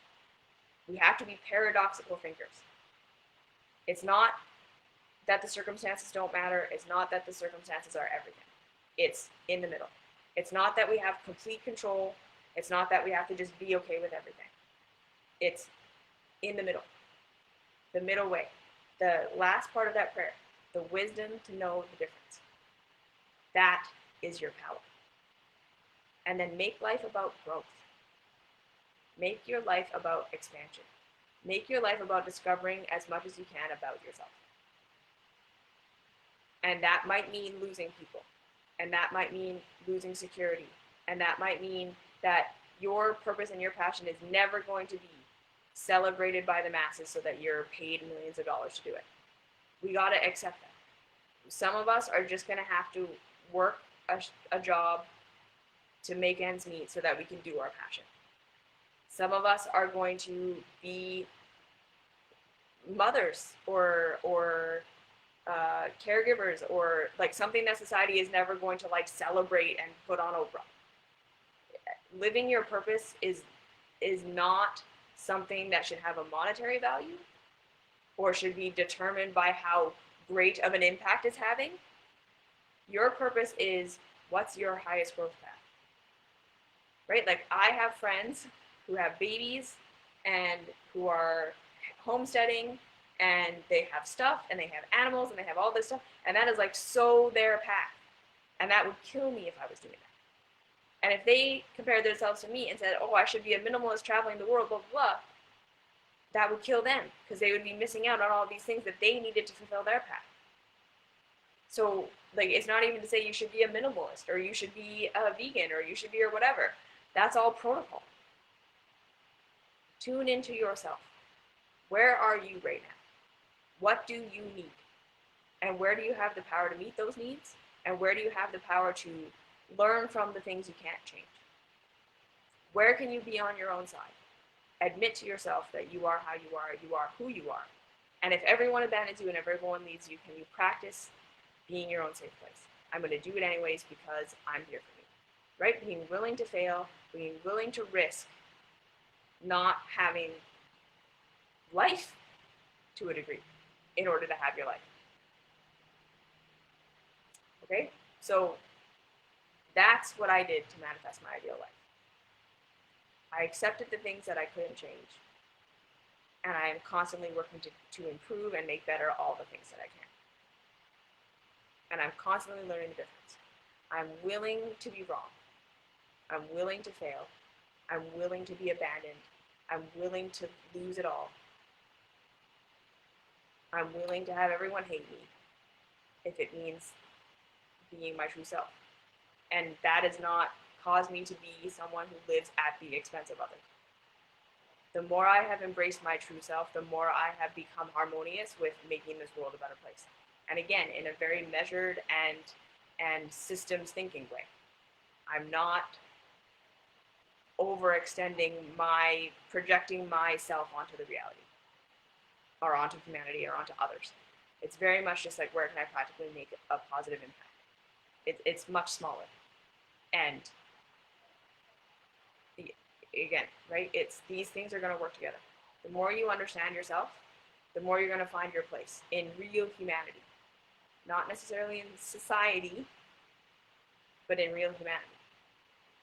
[SPEAKER 1] We have to be paradoxical thinkers. It's not that the circumstances don't matter. It's not that the circumstances are everything. It's in the middle. It's not that we have complete control. It's not that we have to just be okay with everything. It's in the middle way. The last part of that prayer, the wisdom to know the difference. That is your power. And then make life about growth. Make your life about expansion. Make your life about discovering as much as you can about yourself. And that might mean losing people. And that might mean losing security. And that might mean that your purpose and your passion is never going to be celebrated by the masses so that you're paid millions of dollars to do it. We got to accept that. Some of us are just going to have to work a job to make ends meet so that we can do our passion. Some of us are going to be mothers or caregivers or like something that society is never going to like celebrate and put on Oprah. living your purpose is not something that should have a monetary value or should be determined by how great of an impact it's having. Your purpose is what's your highest growth path, right? Like I have friends who have babies and who are homesteading and they have stuff and they have animals and they have all this stuff and that is like so their path. And that would kill me if I was doing that. And if they compared themselves to me and said, oh, I should be a minimalist traveling the world, blah, blah, blah, that would kill them because they would be missing out on all these things that they needed to fulfill their path. So, like, it's not even to say you should be a minimalist or you should be a vegan or you should be or whatever. That's all protocol. Tune into yourself. Where are you right now? What do you need? And where do you have the power to meet those needs? And where do you have the power to learn from the things you can't change? Where can you be on your own side? Admit to yourself that you are how you are who you are. And if everyone abandons you and if everyone leaves you, can you practice being your own safe place? I'm going to do it anyways because I'm here for you. Right? Being willing to fail, being willing to risk not having life to a degree in order to have your life. Okay? So that's what I did to manifest my ideal life. I accepted the things that I couldn't change. And I am constantly working to improve and make better all the things that I can. And I'm constantly learning the difference. I'm willing to be wrong. I'm willing to fail. I'm willing to be abandoned. I'm willing to lose it all. I'm willing to have everyone hate me if it means being my true self. And that does not cause me to be someone who lives at the expense of others. The more I have embraced my true self, the more I have become harmonious with making this world a better place. And again, in a very measured and systems thinking way. I'm not overextending projecting myself onto the reality or onto humanity or onto others. It's very much just like, where can I practically make a positive impact? It's much smaller. And again, right? It's these things are going to work together. The more you understand yourself, the more you're going to find your place in real humanity. Not necessarily in society, but in real humanity.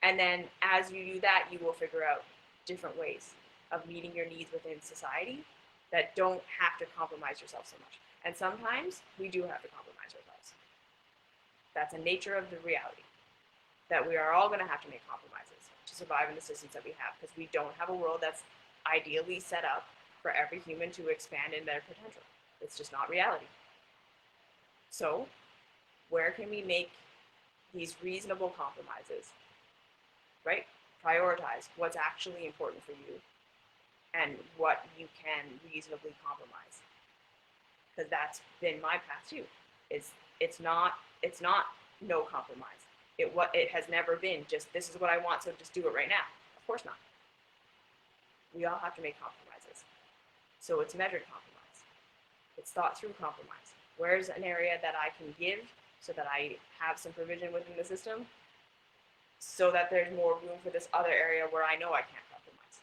[SPEAKER 1] And then as you do that, you will figure out different ways of meeting your needs within society that don't have to compromise yourself so much. And sometimes we do have to compromise ourselves. That's a nature of the reality, that we are all going to have to make compromises to survive in the systems that we have, because we don't have a world that's ideally set up for every human to expand in their potential. It's just not reality. So where can we make these reasonable compromises, right? Prioritize what's actually important for you and what you can reasonably compromise. Because that's been my path too. It's not no compromise. It has never been just, this is what I want, so just do it right now. Of course not. We all have to make compromises. So it's measured compromise. It's thought through compromise. Where's an area that I can give so that I have some provision within the system so that there's more room for this other area where I know I can't compromise.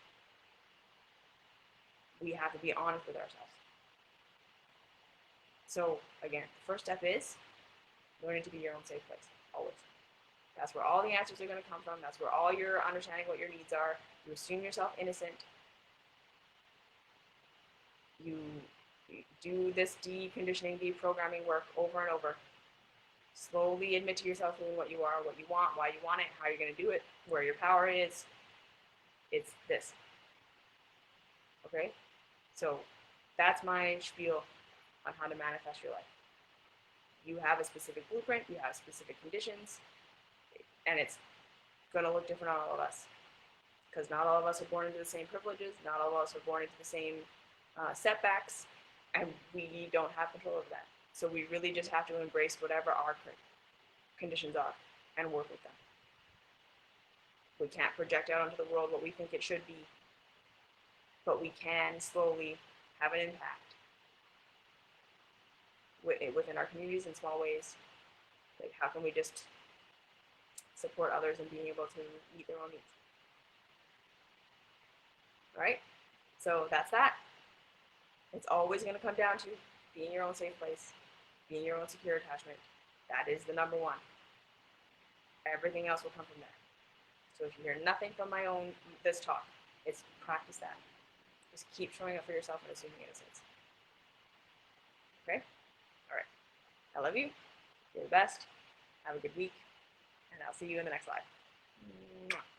[SPEAKER 1] We have to be honest with ourselves. So again, the first step is learning to be your own safe place, always. That's where all the answers are going to come from. That's where all your understanding what your needs are. You assume yourself innocent. You do this deconditioning, deprogramming work over and over. Slowly admit to yourself what you are, what you want, why you want it, how you're going to do it, where your power is. It's this. Okay? So that's my spiel on how to manifest your life. You have a specific blueprint, you have specific conditions, and it's going to look different on all of us. Because not all of us are born into the same privileges, not all of us are born into the same setbacks, and we don't have control of that. So we really just have to embrace whatever our conditions are and work with them. We can't project out onto the world what we think it should be, but we can slowly have an impact within our communities in small ways. Like, how can we just support others in being able to meet their own needs? right? So that's that. It's always going to come down to being your own safe place, being your own secure attachment. That is the number one. Everything else will come from there. So if you hear nothing from this talk, it's practice that. Just keep showing up for yourself and assuming innocence. Okay? All right. I love you. You're the best. Have a good week. And I'll see you in the next live. Mwah.